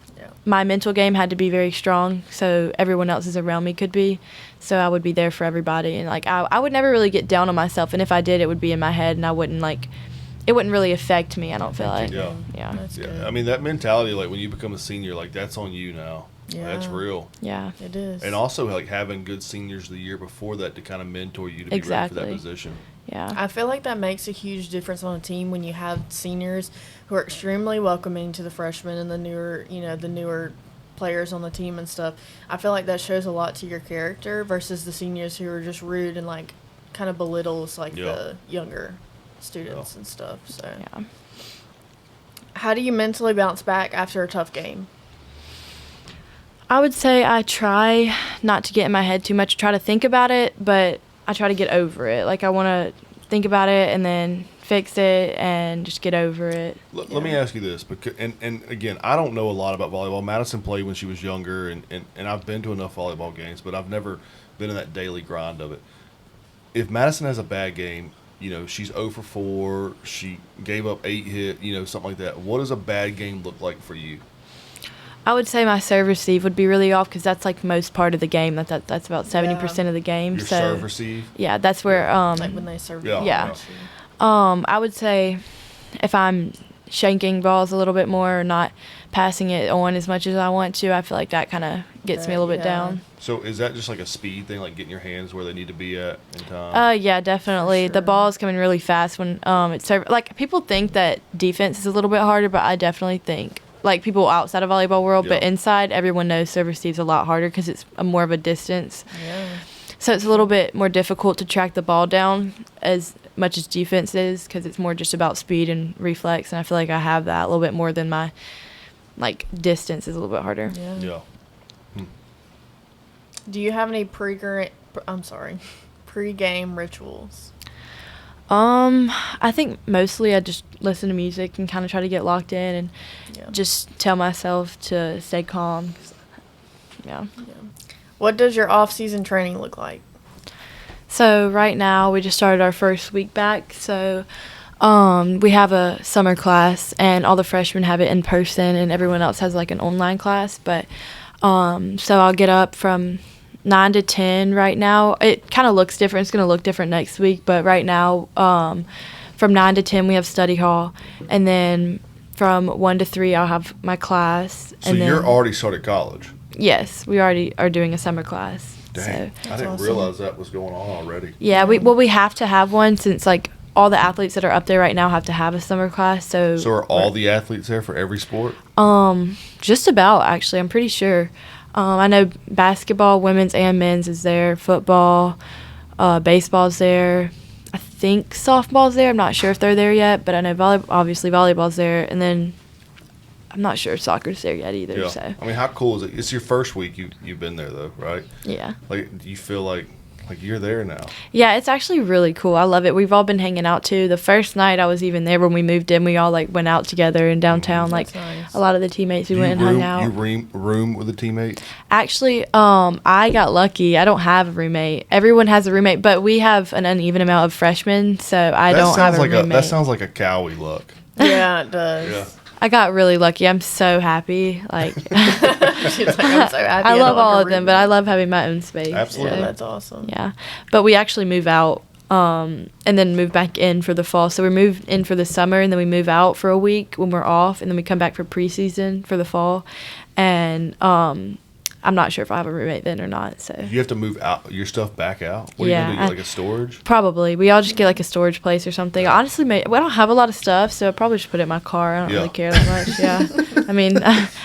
[SPEAKER 5] my mental game had to be very strong so everyone else's around me could be, so I would be there for everybody, and like I would never really get down on myself, and if I did, it would be in my head, and it wouldn't really affect me, I don't feel like.
[SPEAKER 3] Yeah.
[SPEAKER 2] That's good.
[SPEAKER 3] I mean, that mentality, like when you become a senior, like that's on you now.
[SPEAKER 2] Yeah.
[SPEAKER 3] That's real.
[SPEAKER 5] Yeah.
[SPEAKER 2] It is.
[SPEAKER 3] And also like having good seniors the year before that to kind of mentor you to be ready for that
[SPEAKER 5] Exactly.
[SPEAKER 3] position.
[SPEAKER 5] Yeah.
[SPEAKER 2] I feel like that makes a huge difference on a team when you have seniors who are extremely welcoming to the freshmen and the newer players on the team and stuff. I feel like that shows a lot to your character versus the seniors who are just rude and like kind of belittles like the younger students and stuff. So
[SPEAKER 5] Yeah.
[SPEAKER 2] how do you mentally bounce back after a tough game?
[SPEAKER 5] I would say I try not to get in my head too much, try to think about it, but I try to get over it. Like I want to think about it and then fix it and just get over it.
[SPEAKER 3] Let me ask you this, because and again, I don't know a lot about volleyball. Madison played when she was younger, and I've been to enough volleyball games, but I've never been in that daily grind of it. If Madison has a bad game, she's 0 for 4, she gave up 8 hit, something like that. What does a bad game look like for you?
[SPEAKER 5] I would say my serve receive would be really off because that's like most part of the game. That's about 70% of the game.
[SPEAKER 3] Your
[SPEAKER 5] so
[SPEAKER 3] serve receive?
[SPEAKER 5] yeah, that's where
[SPEAKER 2] Like when they serve.
[SPEAKER 3] Yeah.
[SPEAKER 5] I would say if I'm shanking balls a little bit more or not passing it on as much as I want to, I feel like that kind of gets me a little bit down.
[SPEAKER 3] So is that just like a speed thing, like getting your hands where they need to be at in time?
[SPEAKER 5] Yeah, definitely.
[SPEAKER 2] For
[SPEAKER 5] The
[SPEAKER 2] sure.
[SPEAKER 5] ball's coming really fast when it's serve. Like people think that defense is a little bit harder, but I definitely think like people outside of volleyball world, but inside everyone knows serve receive's a lot harder because it's more of a distance.
[SPEAKER 2] Yeah.
[SPEAKER 5] So it's a little bit more difficult to track the ball down as much as defense is because it's more just about speed and reflex, and I feel like I have that a little bit more than my like distance is a little bit harder.
[SPEAKER 3] Yeah.
[SPEAKER 2] Do you have any pre-game rituals?
[SPEAKER 5] I think mostly I just listen to music and kind of try to get locked in and just tell myself to stay calm. Yeah.
[SPEAKER 2] What does your off-season training look like?
[SPEAKER 5] So right now we just started our first week back. So we have a summer class and all the freshmen have it in person and everyone else has like an online class. But so I'll get up from 9 to 10 right now. It kind of looks different. It's going to look different next week. But right now from 9 to 10 we have study hall. And then from 1 to 3 I'll have my class.
[SPEAKER 3] So you're already started college?
[SPEAKER 5] Yes, we already are doing a summer class.
[SPEAKER 3] Dang,
[SPEAKER 5] So.
[SPEAKER 3] I didn't
[SPEAKER 2] awesome.
[SPEAKER 3] realize that was going on already.
[SPEAKER 5] Yeah, we have to have one since like all the athletes that are up there right now have to have a summer class. So
[SPEAKER 3] are all the athletes there for every sport?
[SPEAKER 5] just about actually, I'm pretty sure. I know basketball, women's and men's is there. Football, baseball's there. I think softball's there. I'm not sure if they're there yet, but I know obviously volleyball's there, and then I'm not sure if soccer's there yet either.
[SPEAKER 3] Yeah.
[SPEAKER 5] So
[SPEAKER 3] I mean, how cool is it? It's your first week you've been there though, right?
[SPEAKER 5] yeah.
[SPEAKER 3] Like, do you feel like you're there now?
[SPEAKER 5] Yeah, it's actually really cool. I love it. We've all been hanging out too. The first night I was even there when we moved in, we all like went out together in downtown. Like
[SPEAKER 2] nice.
[SPEAKER 5] a lot of the teammates, we
[SPEAKER 3] Do
[SPEAKER 5] went and hung out.
[SPEAKER 3] You room with a teammate?
[SPEAKER 5] Actually, I got lucky. I don't have a roommate. Everyone has a roommate, but we have an uneven amount of freshmen, so I don't have a roommate.
[SPEAKER 3] That sounds like a Cowie luck.
[SPEAKER 2] Yeah, it does.
[SPEAKER 3] Yeah.
[SPEAKER 5] I got really lucky. I'm so happy. Like
[SPEAKER 2] She's like, I'm so happy.
[SPEAKER 5] I love
[SPEAKER 2] don't
[SPEAKER 5] all
[SPEAKER 2] have
[SPEAKER 5] of
[SPEAKER 2] a
[SPEAKER 5] them, but I love having my own space.
[SPEAKER 3] Absolutely.
[SPEAKER 2] Yeah,
[SPEAKER 5] So,
[SPEAKER 2] that's awesome.
[SPEAKER 5] yeah, but we actually move out and then move back in for the fall. So we move in for the summer, and then we move out for a week when we're off, and then we come back for preseason for the fall. And I'm not sure if I have a roommate then or not. So
[SPEAKER 3] You have to move out your stuff back out. What are
[SPEAKER 5] Yeah,
[SPEAKER 3] you gonna do? Like a storage?
[SPEAKER 5] probably we all just get like a storage place or something. Honestly, we don't have a lot of stuff, so I'll probably just put it in my car. I don't
[SPEAKER 3] Yeah.
[SPEAKER 5] really care that much. Yeah, I mean,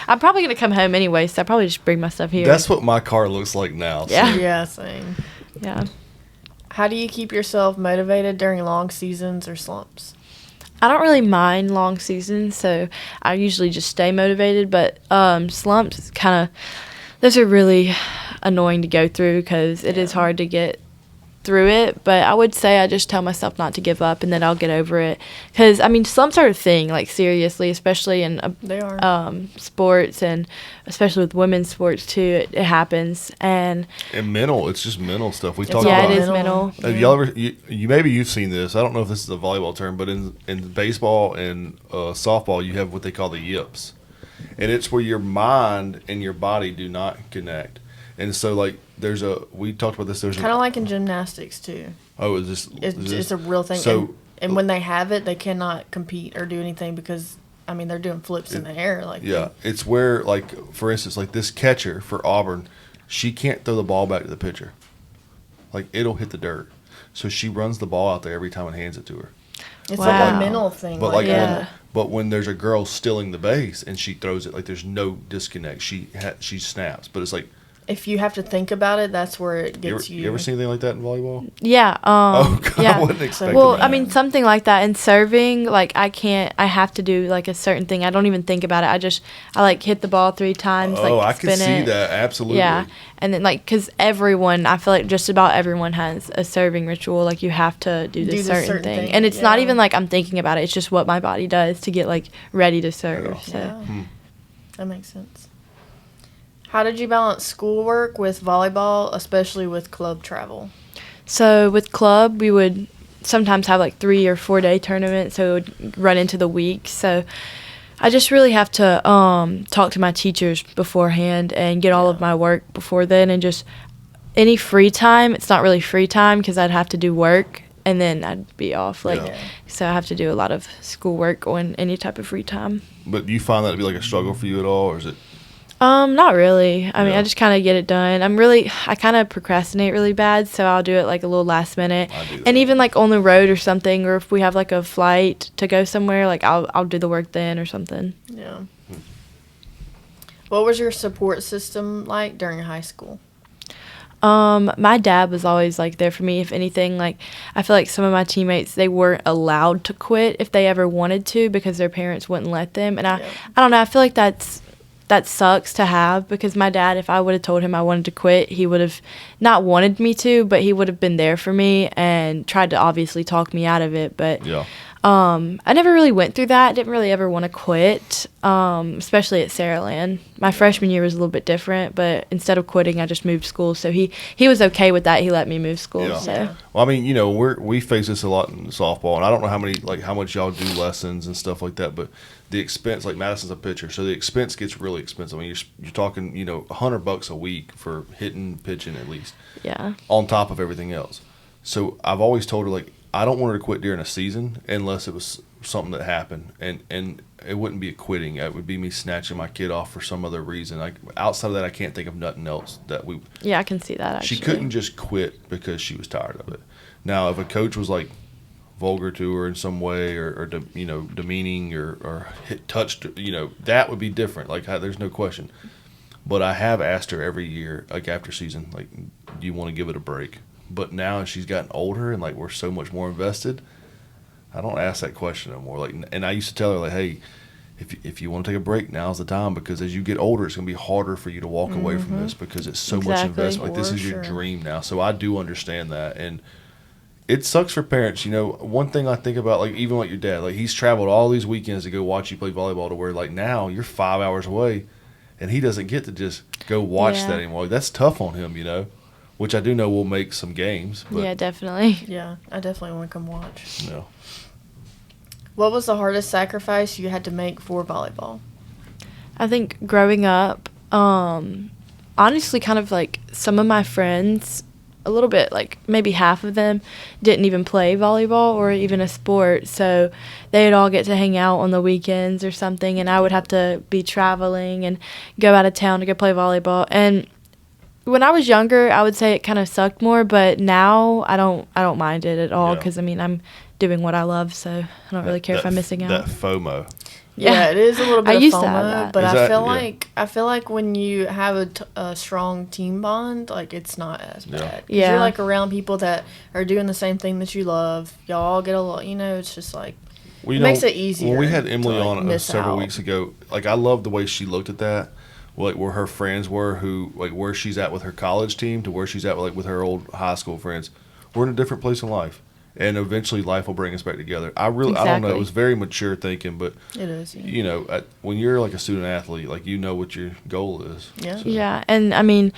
[SPEAKER 5] I'm probably gonna come home anyway, so I probably just bring my stuff here.
[SPEAKER 3] That's what my car looks like now. so-
[SPEAKER 5] Yeah.
[SPEAKER 2] Yeah, same.
[SPEAKER 5] Yeah.
[SPEAKER 2] How do you keep yourself motivated during long seasons or slumps?
[SPEAKER 5] I don't really mind long seasons, so I usually just stay motivated. But slumps, those are really annoying to go through because it is hard to get through it. But I would say I just tell myself not to give up, and then I'll get over it. Because I mean, slumps are a thing, like seriously, especially in
[SPEAKER 2] They are.
[SPEAKER 5] sports, and especially with women's sports too. It happens, and
[SPEAKER 3] And mental, it's just mental stuff. We
[SPEAKER 2] It's
[SPEAKER 3] talk
[SPEAKER 5] yeah,
[SPEAKER 3] about
[SPEAKER 5] it is mental.
[SPEAKER 3] Have y'all ever you maybe you've seen this? I don't know if this is a volleyball term, but in baseball and softball, you have what they call the yips, and it's where your mind and your body do not connect. And so, like, we talked about this. There's
[SPEAKER 2] Kind of like in gymnastics too.
[SPEAKER 3] is this
[SPEAKER 2] It's a real thing.
[SPEAKER 3] So
[SPEAKER 2] and when they have it, they cannot compete or do anything because I mean they're doing flips in the air like
[SPEAKER 3] yeah, it's where, like, for instance, like this catcher for Auburn, she can't throw the ball back to the pitcher. Like, it'll hit the dirt, so she runs the ball out there every time and hands it to her.
[SPEAKER 2] It's
[SPEAKER 5] Wow.
[SPEAKER 2] like a mental thing.
[SPEAKER 3] But like
[SPEAKER 5] Yeah.
[SPEAKER 3] when there's a girl stealing the base and she throws it, like, there's no disconnect. She snaps, but it's like
[SPEAKER 2] if you have to think about it, that's where it
[SPEAKER 3] you
[SPEAKER 2] gets
[SPEAKER 3] ever seen anything like that in volleyball?
[SPEAKER 5] Yeah.
[SPEAKER 3] Oh God,
[SPEAKER 5] yeah.
[SPEAKER 3] I wasn't expecting
[SPEAKER 5] Well,
[SPEAKER 3] that.
[SPEAKER 5] I mean, something like that. In serving, like, I have to do, like, a certain thing. I don't even think about it. I like, hit the ball 3 times,
[SPEAKER 3] oh,
[SPEAKER 5] like,
[SPEAKER 3] I can
[SPEAKER 5] spin
[SPEAKER 3] see
[SPEAKER 5] it.
[SPEAKER 3] that absolutely.
[SPEAKER 5] Yeah. And then, like, because I feel like just about everyone has a serving ritual. Like, you have to do this certain thing. And it's not
[SPEAKER 2] yeah.
[SPEAKER 5] even, like, I'm thinking about it. It's just what my body does to get, like, ready to serve.
[SPEAKER 3] Yeah.
[SPEAKER 5] So.
[SPEAKER 2] Yeah. That makes sense. How did you balance schoolwork with volleyball, especially with club travel?
[SPEAKER 5] So with club, we would sometimes have like 3 or 4 day tournaments, so it would run into the week. So I just really have to talk to my teachers beforehand and get all of my work before then, and just any free time. It's not really free time because I'd have to do work and then I'd be off. Like,
[SPEAKER 3] Yeah.
[SPEAKER 5] so I have to do a lot of schoolwork on any type of free time.
[SPEAKER 3] But do you find that to be like a struggle for you at all, or is it?
[SPEAKER 5] Not really. I mean,
[SPEAKER 3] Yeah.
[SPEAKER 5] I just kind of get it done. I kind of procrastinate really bad, so I'll do it like a little last minute.
[SPEAKER 3] I do that.
[SPEAKER 5] And even like on the road or something, or if we have like a flight to go somewhere, like I'll do the work then or something.
[SPEAKER 2] Yeah. What was your support system like during high school?
[SPEAKER 5] My dad was always like there for me. If anything, like I feel like some of my teammates, they weren't allowed to quit if they ever wanted to because their parents wouldn't let them. And I don't know. I feel like that sucks to have, because my dad, if I would have told him I wanted to quit, he would have not wanted me to, but he would have been there for me and tried to obviously talk me out of it. But
[SPEAKER 3] Yeah.
[SPEAKER 5] I never really went through that. Didn't really ever want to quit, especially at Saraland. My freshman year was a little bit different, but instead of quitting, I just moved schools. So he was okay with that. He let me move schools.
[SPEAKER 3] Yeah.
[SPEAKER 5] So.
[SPEAKER 3] Well, I mean, you know, we face this a lot in softball, and I don't know how much y'all do lessons and stuff like that, but the expense, like Madison's a pitcher, so the expense gets really expensive. I mean, you're talking, you know, $100 a week for hitting, pitching at least,
[SPEAKER 5] Yeah.
[SPEAKER 3] on top of everything else. So I've always told her, like, I don't want her to quit during a season unless it was something that happened, and it wouldn't be a quitting. It would be me snatching my kid off for some other reason. Like, outside of that, I can't think of nothing else that we.
[SPEAKER 5] Yeah, I can see that actually.
[SPEAKER 3] She couldn't just quit because she was tired of it. Now, if a coach was like vulgar to her in some way, or you know, demeaning or touched, you know, that would be different. Like, there's no question. But I have asked her every year, like after season, like, do you want to give it a break? But now as she's gotten older and like we're so much more invested, I don't ask that question anymore. Like, and I used to tell her, like, hey, if you want to take a break, now's the time, because as you get older, it's going to be harder for you to walk away from this because it's so much
[SPEAKER 5] Exactly.
[SPEAKER 3] investment. Like, this
[SPEAKER 2] For
[SPEAKER 3] is your
[SPEAKER 2] sure.
[SPEAKER 3] dream now. So I do understand that, and it sucks for parents. You know, one thing I think about, like, even like your dad, like, he's traveled all these weekends to go watch you play volleyball, to where like now you're 5 hours away, and he doesn't get to just go watch
[SPEAKER 5] Yeah.
[SPEAKER 3] that anymore. Like, that's tough on him, you know. Which I do know will make some games. But,
[SPEAKER 5] Yeah, definitely.
[SPEAKER 2] Yeah, I definitely want to come watch.
[SPEAKER 3] you know.
[SPEAKER 2] What was the hardest sacrifice you had to make for volleyball?
[SPEAKER 5] I think growing up, honestly, kind of like some of my friends a little bit, like maybe half of them didn't even play volleyball or even a sport. So they'd all get to hang out on the weekends or something, and I would have to be traveling and go out of town to go play volleyball. And when I was younger, I would say it kind of sucked more, but now I don't mind it at all because, I mean, I'm doing what I love, so I don't really care if I'm missing out.
[SPEAKER 3] That FOMO.
[SPEAKER 2] Yeah, it is a little bit
[SPEAKER 5] I
[SPEAKER 2] of
[SPEAKER 5] used to
[SPEAKER 2] FOMO,
[SPEAKER 5] have that.
[SPEAKER 2] but
[SPEAKER 3] Is
[SPEAKER 2] I
[SPEAKER 3] that-
[SPEAKER 2] feel
[SPEAKER 3] yeah.
[SPEAKER 2] I feel like when you have a strong team bond, like it's not as bad. 'Cause
[SPEAKER 5] Yeah.
[SPEAKER 2] you're like around people that are doing the same thing that you love. Y'all all get along. It's just like
[SPEAKER 3] Well,
[SPEAKER 2] it makes it easier.
[SPEAKER 3] When we had
[SPEAKER 2] to,
[SPEAKER 3] Emily
[SPEAKER 2] like,
[SPEAKER 3] on
[SPEAKER 2] miss
[SPEAKER 3] several
[SPEAKER 2] out.
[SPEAKER 3] weeks ago, like I love the way she looked at that, like where her friends were, who like where she's at with her college team to where she's at like with her old high school friends. We're in a different place in life, and eventually life will bring us back together. I don't know.
[SPEAKER 5] Exactly.
[SPEAKER 3] It was very mature thinking, but
[SPEAKER 2] It is. Yeah.
[SPEAKER 3] when you're like a student athlete, like what your goal is.
[SPEAKER 2] Yeah.
[SPEAKER 3] So,
[SPEAKER 5] Yeah, and I mean,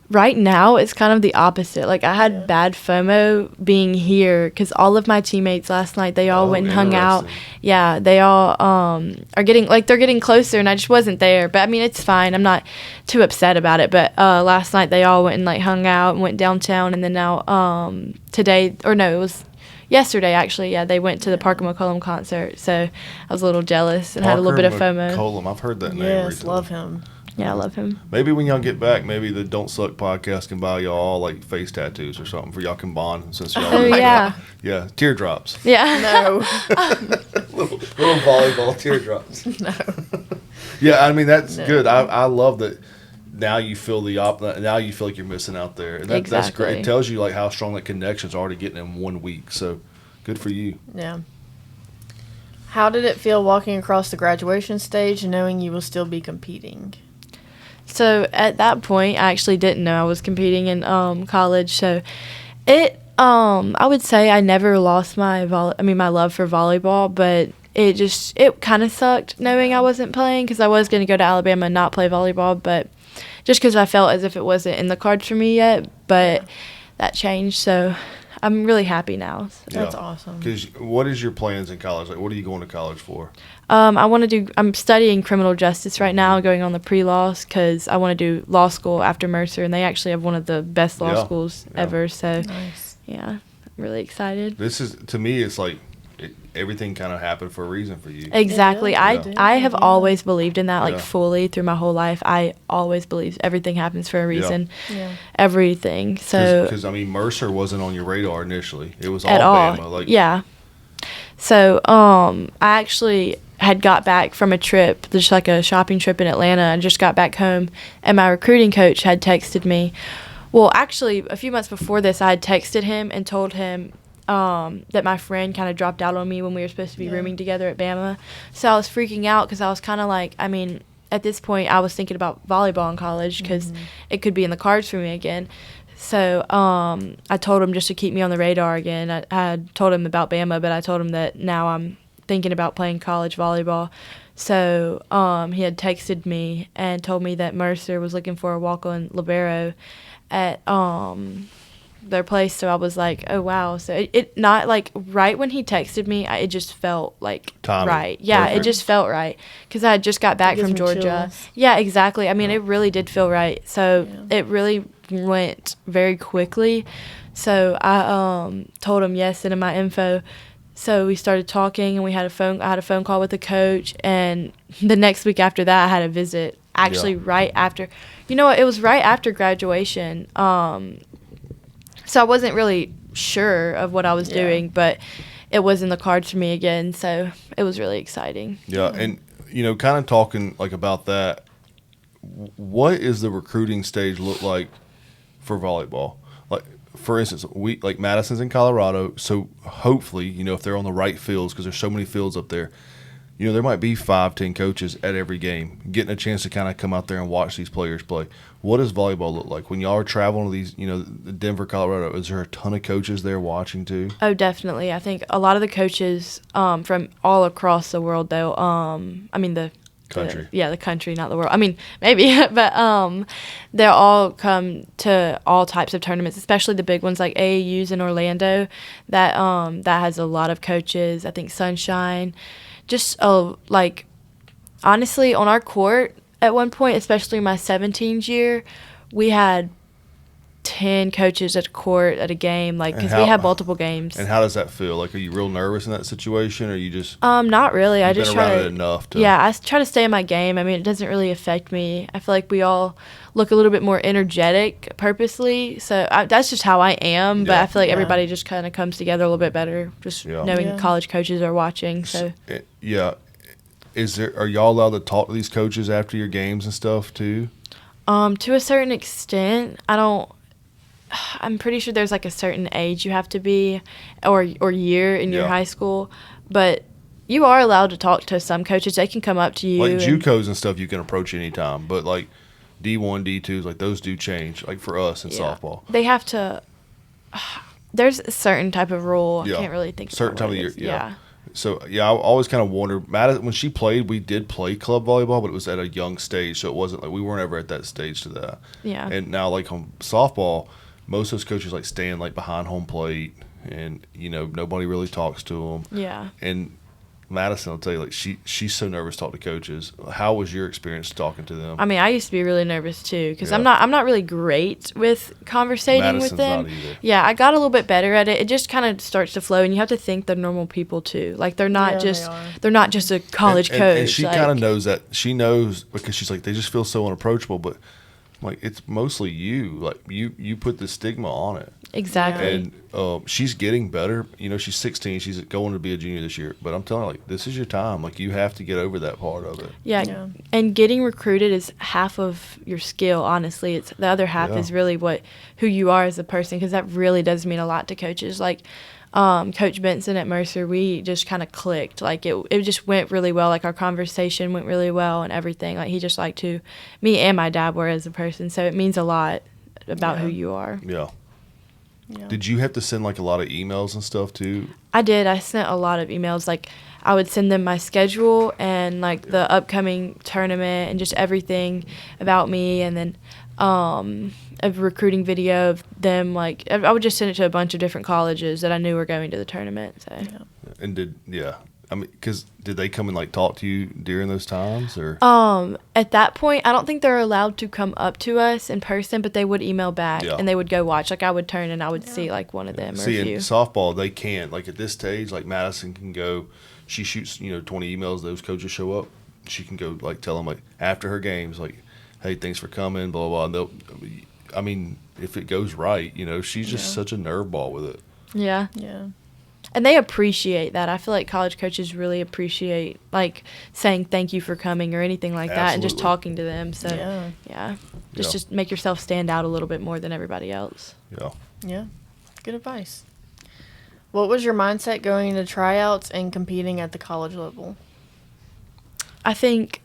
[SPEAKER 5] right now it's kind of the opposite. Like I had bad FOMO being here because all of my teammates last night, they all
[SPEAKER 3] Oh,
[SPEAKER 5] went and hung out.
[SPEAKER 3] interesting.
[SPEAKER 5] Yeah, they all are getting they're getting closer, and I just wasn't there. But I mean, it's fine. I'm not too upset about it. But last night they all went and like hung out and went downtown, and then now today, or no, it was yesterday actually. Yeah, they went to the Parker McCollum concert, so I was a little jealous and had a little bit of FOMO.
[SPEAKER 3] McCollum, I've heard that name
[SPEAKER 2] Yes,
[SPEAKER 3] recently.
[SPEAKER 2] love him.
[SPEAKER 5] Yeah, I love him.
[SPEAKER 3] Maybe when y'all get back, maybe the Don't Suck podcast can buy y'all all like face tattoos or something for y'all can bond since y'all.
[SPEAKER 5] Oh yeah,
[SPEAKER 3] Yeah, teardrops.
[SPEAKER 5] yeah.
[SPEAKER 2] No.
[SPEAKER 3] Little volleyball teardrops.
[SPEAKER 2] No.
[SPEAKER 3] Yeah, I mean that's
[SPEAKER 2] No.
[SPEAKER 3] good. I love that. Now you feel now you feel like you're missing out there, and that's great.
[SPEAKER 5] Exactly.
[SPEAKER 3] It tells you like how strong that connection's already getting in 1 week. So good for you.
[SPEAKER 2] Yeah. How did it feel walking across the graduation stage and knowing you will still be competing?
[SPEAKER 5] So at that point, I actually didn't know I was competing in college. So it, I would say I never lost my my love for volleyball, but it kind of sucked knowing I wasn't playing because I was going to go to Alabama and not play volleyball, but just because I felt as if it wasn't in the cards for me yet. But that changed, so I'm really happy now. So.
[SPEAKER 2] That's awesome.
[SPEAKER 3] Because what is your plans in college? Like, what are you going to college for?
[SPEAKER 5] I'm studying criminal justice right now, going on the pre-laws because I want to do law school after Mercer, and they actually have one of the best law
[SPEAKER 3] Yeah.
[SPEAKER 5] schools
[SPEAKER 3] Yeah.
[SPEAKER 5] ever. So,
[SPEAKER 2] Nice.
[SPEAKER 5] yeah, I'm really excited.
[SPEAKER 3] This is to me, it's like everything kind of happened for a reason for you.
[SPEAKER 5] Exactly.
[SPEAKER 2] It did.
[SPEAKER 5] I have
[SPEAKER 2] Yeah.
[SPEAKER 5] always believed in that, like
[SPEAKER 3] Yeah.
[SPEAKER 5] fully through my whole life. I always believe everything happens for a reason.
[SPEAKER 2] Yeah.
[SPEAKER 5] Everything. So
[SPEAKER 3] Because I mean, Mercer wasn't on your radar initially. It was all
[SPEAKER 5] at all.
[SPEAKER 3] Bama. Like,
[SPEAKER 5] Yeah. So I actually had got back from a trip, just like a shopping trip in Atlanta, and just got back home, and my recruiting coach had texted me. Well, actually, a few months before this, I had texted him and told him that my friend kind of dropped out on me when we were supposed to be rooming together at Bama. So I was freaking out because I was kind of like, I mean, at this point, I was thinking about volleyball in college because it could be in the cards for me again. So I told him just to keep me on the radar again. I had told him about Bama, but I told him that now I'm thinking about playing college volleyball. So he had texted me and told me that Mercer was looking for a walk-on libero at their place. So I was like, oh wow. So it not like right when he texted me, it just felt like
[SPEAKER 3] Timing.
[SPEAKER 5] right. Yeah,
[SPEAKER 3] Perfect.
[SPEAKER 5] it just felt right because I had just got back
[SPEAKER 2] gives
[SPEAKER 5] from
[SPEAKER 2] me
[SPEAKER 5] Georgia.
[SPEAKER 2] chills.
[SPEAKER 5] Yeah, exactly. I mean, it really did feel right. So
[SPEAKER 2] Yeah.
[SPEAKER 5] it really went very quickly. So I told him yes, send him my info. So we started talking, and I had a phone call with the coach, and the next week after that, I had a visit. Actually, right after, it was right after graduation. So I wasn't really sure of what I was doing, but it was in the cards for me again. So it was really exciting.
[SPEAKER 3] Yeah, and kind of talking like about that. What is the recruiting stage look like for volleyball? Like, for instance, like Madison's in Colorado, so hopefully, if they're on the right fields, because there's so many fields up there, there might be 5-10 coaches at every game, getting a chance to kind of come out there and watch these players play. What does volleyball look like when y'all are traveling to these, Denver, Colorado? Is there a ton of coaches there watching too?
[SPEAKER 5] Oh, definitely. I think a lot of the coaches from all across the world, though. I mean the
[SPEAKER 3] Country.
[SPEAKER 5] the country, not the world. I mean, maybe, but they'll all come to all types of tournaments, especially the big ones like AAU's in Orlando. That has a lot of coaches. I think Sunshine. Just like honestly, on our court at one point, especially my 17th year, we had 10 coaches at a court at a game, like, because we have multiple games.
[SPEAKER 3] And how does that feel? Like, are you real nervous in that situation, or you just
[SPEAKER 5] not really. I just
[SPEAKER 3] been around
[SPEAKER 5] try
[SPEAKER 3] it
[SPEAKER 5] to
[SPEAKER 3] enough to
[SPEAKER 5] I try to stay in my game. I mean, it doesn't really affect me. I feel like we all look a little bit more energetic purposely, so that's just how I am. But
[SPEAKER 3] Yeah.
[SPEAKER 5] I feel like everybody just kind of comes together a little bit better, just knowing college coaches are watching. So
[SPEAKER 3] yeah. Are y'all allowed to talk to these coaches after your games and stuff too?
[SPEAKER 5] To a certain extent, I'm pretty sure there's like a certain age you have to be or year in your high school, but you are allowed to talk to some coaches. They can come up to you.
[SPEAKER 3] Like JUCOs and stuff you can approach anytime, but like D1, D2s, like those do change, like for us in softball.
[SPEAKER 5] They have to there's a certain type of rule.
[SPEAKER 3] Yeah.
[SPEAKER 5] I can't really think of
[SPEAKER 3] certain
[SPEAKER 5] what
[SPEAKER 3] time of
[SPEAKER 5] it
[SPEAKER 3] the
[SPEAKER 5] is.
[SPEAKER 3] year. Yeah. So, I always kind of wondered. When she played, we did play club volleyball, but it was at a young stage, so it wasn't like we weren't ever at that stage to that.
[SPEAKER 5] Yeah.
[SPEAKER 3] And now, like on softball, most of those coaches like stand like behind home plate, and nobody really talks to them.
[SPEAKER 5] Yeah.
[SPEAKER 3] And Madison, I'll tell you, like she's so nervous to talk to coaches. How was your experience talking to them?
[SPEAKER 5] I mean, I used to be really nervous too because I'm not really great with conversating
[SPEAKER 3] Madison's
[SPEAKER 5] with them.
[SPEAKER 3] not either.
[SPEAKER 5] Yeah, I got a little bit better at it. It just kind of starts to flow, and you have to think they're normal people too. Like they're not they're not just a college coach.
[SPEAKER 3] And she kind of knows that. She knows because she's like, they just feel so unapproachable, but like it's mostly you. Like you put the stigma on it.
[SPEAKER 5] Exactly.
[SPEAKER 3] And she's getting better. She's 16. She's going to be a junior this year. But I'm telling her, like, this is your time. Like, you have to get over that part of it.
[SPEAKER 5] Yeah. And getting recruited is half of your skill, honestly. It's the other half is really who you are as a person, because that really does mean a lot to coaches. Like, Coach Benson at Mercer, we just kind of clicked. Like, it just went really well. Like, our conversation went really well and everything. Like, he just liked who me and my dad were as a person. So it means a lot about who you are.
[SPEAKER 3] Yeah. Did you have to send like a lot of emails and stuff too?
[SPEAKER 5] I did. I sent a lot of emails. Like, I would send them my schedule and like the upcoming tournament and just everything about me, and then a recruiting video of them. Like, I would just send it to a bunch of different colleges that I knew were going to the tournament. So.
[SPEAKER 3] And because did they come and like talk to you during those times, or?
[SPEAKER 5] At that point, I don't think they're allowed to come up to us in person, but they would email back and they would go watch. Like, I would turn and I would see like one of them or a few.
[SPEAKER 3] In softball, they can't. Like at this stage, like Madison can go. She shoots 20 emails. Those coaches show up. She can go like tell them like after her games like, hey, thanks for coming, blah blah blah. And I mean, if it goes right, she's just such a nerve ball with it.
[SPEAKER 5] Yeah.
[SPEAKER 2] Yeah.
[SPEAKER 5] And they appreciate that. I feel like college coaches really appreciate, like, saying thank you for coming or anything like that, and just talking to them. So, just make yourself stand out a little bit more than everybody else.
[SPEAKER 3] Yeah.
[SPEAKER 2] Yeah. Good advice. What was your mindset going into tryouts and competing at the college level?
[SPEAKER 5] I think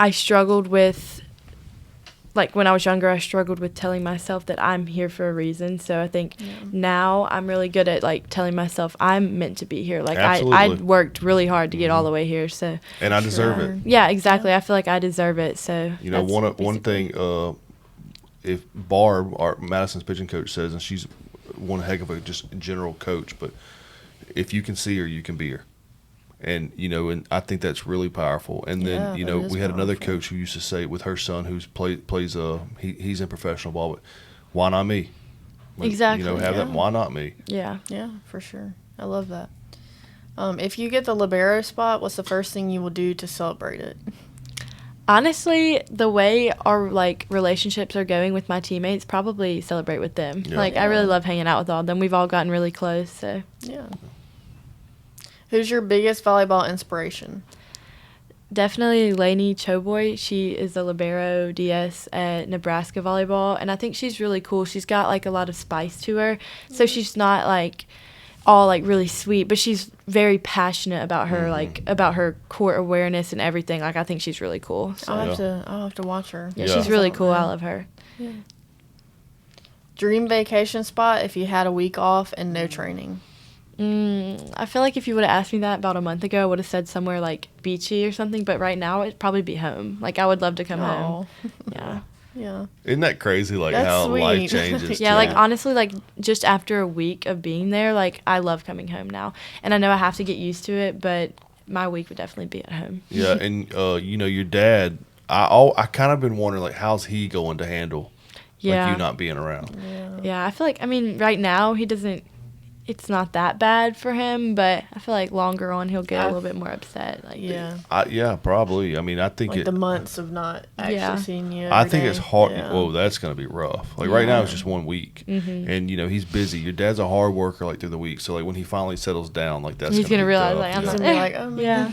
[SPEAKER 5] I struggled with, like, when I was younger, I struggled with telling myself that I'm here for a reason. So I think now I'm really good at, like, telling myself I'm meant to be here. Like, I worked really hard to get all the way here. So
[SPEAKER 3] and I deserve it.
[SPEAKER 5] Yeah, exactly. I feel like I deserve it. So
[SPEAKER 3] one thing, if Barb, our Madison's pitching coach, says, and she's one heck of a just general coach, but if you can see her, you can be her. And, and I think that's really powerful. And then, we had another coach who used to say with her son who's plays he's in professional ball, but why not me?
[SPEAKER 5] Exactly.
[SPEAKER 3] Have that, why not me?
[SPEAKER 5] Yeah.
[SPEAKER 2] Yeah, for sure. I love that. If you get the Libero spot, what's the first thing you will do to celebrate it?
[SPEAKER 5] Honestly, the way our, like, relationships are going with my teammates, probably celebrate with them.
[SPEAKER 3] Yeah.
[SPEAKER 5] I really love hanging out with all of them. We've all gotten really close, so.
[SPEAKER 2] Yeah. Who's your biggest volleyball inspiration?
[SPEAKER 5] Definitely Lainey Choboy. She is the Libero DS at Nebraska Volleyball, and I think she's really cool. She's got, like, a lot of spice to her, so she's not, like, all, like, really sweet, but she's very passionate about her, like, about her court awareness and everything. Like, I think she's really cool. So.
[SPEAKER 2] I'll have to watch her.
[SPEAKER 5] Yeah, she's really cool. I love her.
[SPEAKER 2] Yeah. Dream vacation spot if you had a week off and no training.
[SPEAKER 5] I feel like if you would have asked me that about a month ago, I would have said somewhere like beachy or something, but right now it'd probably be home. Like, I would love to come home. Yeah.
[SPEAKER 2] Yeah.
[SPEAKER 3] Isn't that crazy, like,
[SPEAKER 2] That's
[SPEAKER 3] how
[SPEAKER 2] sweet.
[SPEAKER 3] life changes?
[SPEAKER 5] Yeah, like, honestly, like, just after a week of being there, like, I love coming home now. And I know I have to get used to it, but my week would definitely be at home.
[SPEAKER 3] Yeah, and, your dad, I kind of been wondering, like, how's he going to handle
[SPEAKER 5] Yeah.
[SPEAKER 3] like you not being around.
[SPEAKER 5] Yeah, I feel like, I mean, right now he doesn't, it's not that bad for him, but I feel like longer on he'll get a little bit more upset. Like,
[SPEAKER 2] Yeah.
[SPEAKER 3] Yeah, probably. I mean, I think
[SPEAKER 2] Like the months of not actually seeing you.
[SPEAKER 3] I
[SPEAKER 2] every
[SPEAKER 3] think
[SPEAKER 2] day.
[SPEAKER 3] it's hard.
[SPEAKER 2] Yeah.
[SPEAKER 3] Whoa, that's going to be rough. Like right now, it's just 1 week, and he's busy. Your dad's a hard worker, like through the week. So like when he finally settles down, like that's
[SPEAKER 5] he's
[SPEAKER 3] gonna
[SPEAKER 5] gonna
[SPEAKER 3] be
[SPEAKER 5] realize
[SPEAKER 3] tough,
[SPEAKER 5] like I'm
[SPEAKER 3] you
[SPEAKER 5] not
[SPEAKER 3] know?
[SPEAKER 2] He's
[SPEAKER 5] there.
[SPEAKER 2] gonna be like, oh man.
[SPEAKER 5] Yeah.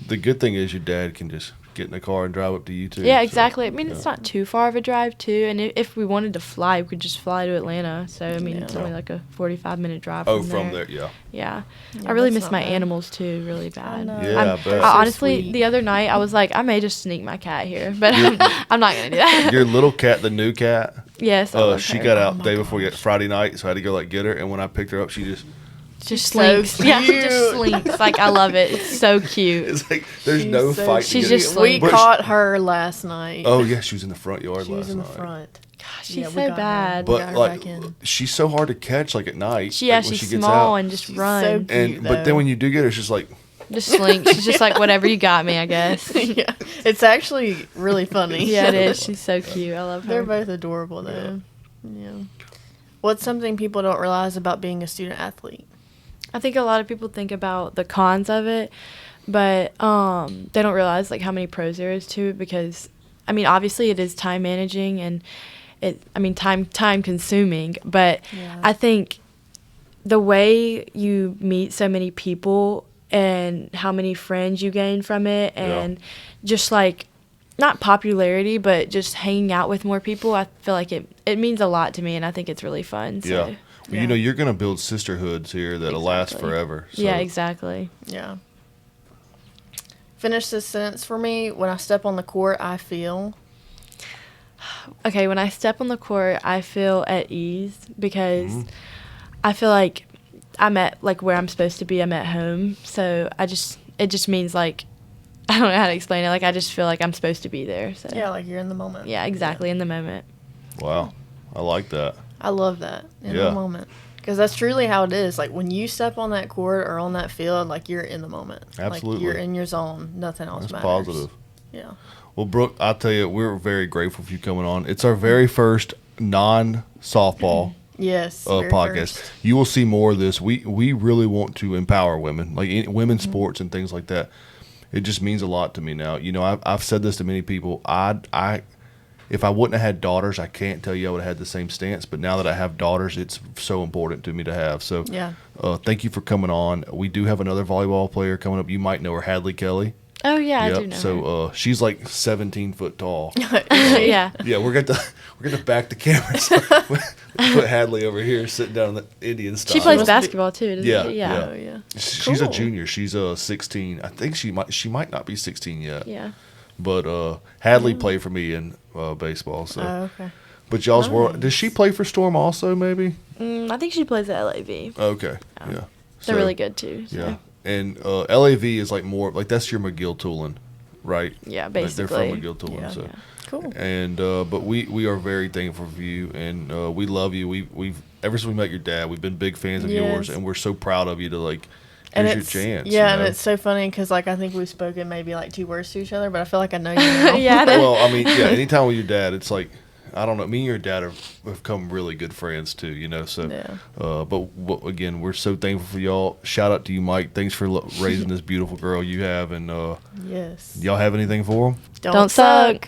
[SPEAKER 3] The good thing is your dad can just get in the car and drive up to you too.
[SPEAKER 5] Yeah,
[SPEAKER 3] so,
[SPEAKER 5] exactly. I mean, it's not too far of a drive too, and if we wanted to fly, we could just fly to Atlanta. So I mean, it's only like a 45-minute drive.
[SPEAKER 3] Oh,
[SPEAKER 5] from
[SPEAKER 3] there, yeah.
[SPEAKER 5] Yeah.
[SPEAKER 2] Yeah,
[SPEAKER 5] I really
[SPEAKER 2] that's
[SPEAKER 5] miss
[SPEAKER 2] not
[SPEAKER 5] my
[SPEAKER 2] bad.
[SPEAKER 5] animals too, really bad.
[SPEAKER 2] know.
[SPEAKER 3] Yeah, I bet.
[SPEAKER 5] I honestly,
[SPEAKER 2] sweet.
[SPEAKER 5] the other night I was like, I may just sneak my cat here, but I'm not gonna do that.
[SPEAKER 3] Your little cat, the new cat,
[SPEAKER 5] Yes. I love
[SPEAKER 3] she
[SPEAKER 5] her.
[SPEAKER 3] got out day before Friday night, so I had to go like get her. And when I picked her up, she just
[SPEAKER 5] Just
[SPEAKER 2] so
[SPEAKER 5] slinks. Yeah, she just
[SPEAKER 2] cute.
[SPEAKER 5] slinks. Like I love it. It's so cute.
[SPEAKER 3] it's like there's
[SPEAKER 2] She's
[SPEAKER 3] no
[SPEAKER 2] so
[SPEAKER 3] fight.
[SPEAKER 5] She's
[SPEAKER 3] to get
[SPEAKER 5] just
[SPEAKER 3] it.
[SPEAKER 2] We
[SPEAKER 3] But
[SPEAKER 2] caught her last night.
[SPEAKER 3] Oh yeah, she was in the front yard
[SPEAKER 2] she was
[SPEAKER 3] last
[SPEAKER 2] in the
[SPEAKER 3] night.
[SPEAKER 2] front.
[SPEAKER 5] She's
[SPEAKER 2] Yeah, we
[SPEAKER 5] so
[SPEAKER 2] got her.
[SPEAKER 5] bad.
[SPEAKER 2] We got
[SPEAKER 3] But
[SPEAKER 2] her
[SPEAKER 3] like
[SPEAKER 2] back in.
[SPEAKER 3] she's so hard to catch like at night.
[SPEAKER 5] Yeah,
[SPEAKER 3] like, when
[SPEAKER 5] she's
[SPEAKER 3] she gets
[SPEAKER 5] small
[SPEAKER 3] out.
[SPEAKER 5] and just
[SPEAKER 2] She's
[SPEAKER 5] run.
[SPEAKER 2] so
[SPEAKER 3] And
[SPEAKER 2] cute,
[SPEAKER 3] but then
[SPEAKER 2] though.
[SPEAKER 3] when you do get her, it's just like
[SPEAKER 5] Just slinks. She's just like whatever you got me, I guess.
[SPEAKER 2] Yeah, it's actually really funny.
[SPEAKER 5] Yeah, it is. She's so cute. I love her.
[SPEAKER 2] They're both adorable though. Yeah. What's something people don't realize about being a student athlete?
[SPEAKER 5] I think a lot of people think about the cons of it, but they don't realize like how many pros there is to it because, I mean, obviously it is time managing and time consuming, but
[SPEAKER 2] Yeah.
[SPEAKER 5] I think the way you meet so many people and how many friends you gain from it and just like not popularity but just hanging out with more people, I feel like it means a lot to me and I think it's really fun. So.
[SPEAKER 3] yeah. Well, you know, you're going to build sisterhoods here that'll last
[SPEAKER 5] Exactly.
[SPEAKER 3] forever. So.
[SPEAKER 5] Yeah, exactly.
[SPEAKER 2] Yeah. Finish this sentence for me. When I step on the court, I feel.
[SPEAKER 5] Okay, when I step on the court, I feel at ease because I feel like I'm at like where I'm supposed to be. I'm at home, so it just means like I don't know how to explain it. Like I just feel like I'm supposed to be there. So
[SPEAKER 2] Yeah, like you're in the moment.
[SPEAKER 5] yeah, exactly in the moment.
[SPEAKER 3] Wow. I like that.
[SPEAKER 2] I love that in
[SPEAKER 3] Yeah.
[SPEAKER 2] the moment because that's truly how it is. Like when you step on that court or on that field, like you're in the moment.
[SPEAKER 3] Absolutely.
[SPEAKER 2] Like you're in your zone. Nothing else
[SPEAKER 3] That's
[SPEAKER 2] matters.
[SPEAKER 3] positive.
[SPEAKER 2] Yeah.
[SPEAKER 3] Well, Brooke, I'll tell you, we're very grateful for you coming on. It's our very first non-softball
[SPEAKER 2] Yes. very
[SPEAKER 3] podcast.
[SPEAKER 2] first.
[SPEAKER 3] You will see more of this. We really want to empower women, like in women's sports and things like that. It just means a lot to me now. You know, I've said this to many people. If I wouldn't have had daughters, I can't tell you I would have had the same stance. But now that I have daughters, it's so important to me to have. So,
[SPEAKER 2] Yeah.
[SPEAKER 3] Thank you for coming on. We do have another volleyball player coming up. You might know her, Hadley Kelly.
[SPEAKER 5] Oh yeah, I do
[SPEAKER 3] Yep.
[SPEAKER 5] know.
[SPEAKER 3] So she's like 17 foot tall.
[SPEAKER 5] her. Yeah.
[SPEAKER 3] Yeah, we're gonna back the cameras. Put Hadley over here, sitting down in the Indian style.
[SPEAKER 5] She plays
[SPEAKER 2] must be-
[SPEAKER 5] basketball too, doesn't
[SPEAKER 3] Yeah,
[SPEAKER 5] she?
[SPEAKER 3] yeah.
[SPEAKER 2] Oh yeah.
[SPEAKER 3] She's a
[SPEAKER 2] Cool.
[SPEAKER 3] junior. She's 16. I think she might not be 16 yet.
[SPEAKER 5] Yeah.
[SPEAKER 3] But Hadley played for me in baseball. So,
[SPEAKER 2] Oh, okay.
[SPEAKER 3] but y'all's were.
[SPEAKER 2] Nice.
[SPEAKER 3] Does she play for Storm also? Maybe.
[SPEAKER 5] I think she plays at LAV.
[SPEAKER 3] Okay. Yeah.
[SPEAKER 5] They're
[SPEAKER 3] So,
[SPEAKER 5] really good too. So.
[SPEAKER 3] Yeah. And LAV is like more like that's your McGill Tulane, right?
[SPEAKER 5] Yeah,
[SPEAKER 3] Like, they're
[SPEAKER 5] basically.
[SPEAKER 3] from McGill Tulane.
[SPEAKER 2] Yeah.
[SPEAKER 3] So.
[SPEAKER 5] Yeah.
[SPEAKER 2] Cool.
[SPEAKER 3] And but we are very thankful for you, and we love you. We've ever since we met your dad, we've been big fans of yours,
[SPEAKER 2] Yes.
[SPEAKER 3] and we're so proud of you to like.
[SPEAKER 2] And
[SPEAKER 3] Here's
[SPEAKER 2] it's
[SPEAKER 3] your chance.
[SPEAKER 2] yeah,
[SPEAKER 3] you
[SPEAKER 2] and
[SPEAKER 3] know?
[SPEAKER 2] it's so funny because like I think we've spoken maybe like 2 words to each other, but I feel like I know you now.
[SPEAKER 5] Yeah. I know.
[SPEAKER 3] Well, I mean, yeah. Anytime with your dad, it's like I don't know. Me and your dad have become really good friends too. You know, so.
[SPEAKER 2] Yeah.
[SPEAKER 3] But again, we're so thankful for y'all. Shout out to you, Mike. Thanks for raising this beautiful girl you have, and
[SPEAKER 2] Yes.
[SPEAKER 3] y'all have anything for them?
[SPEAKER 5] Don't suck.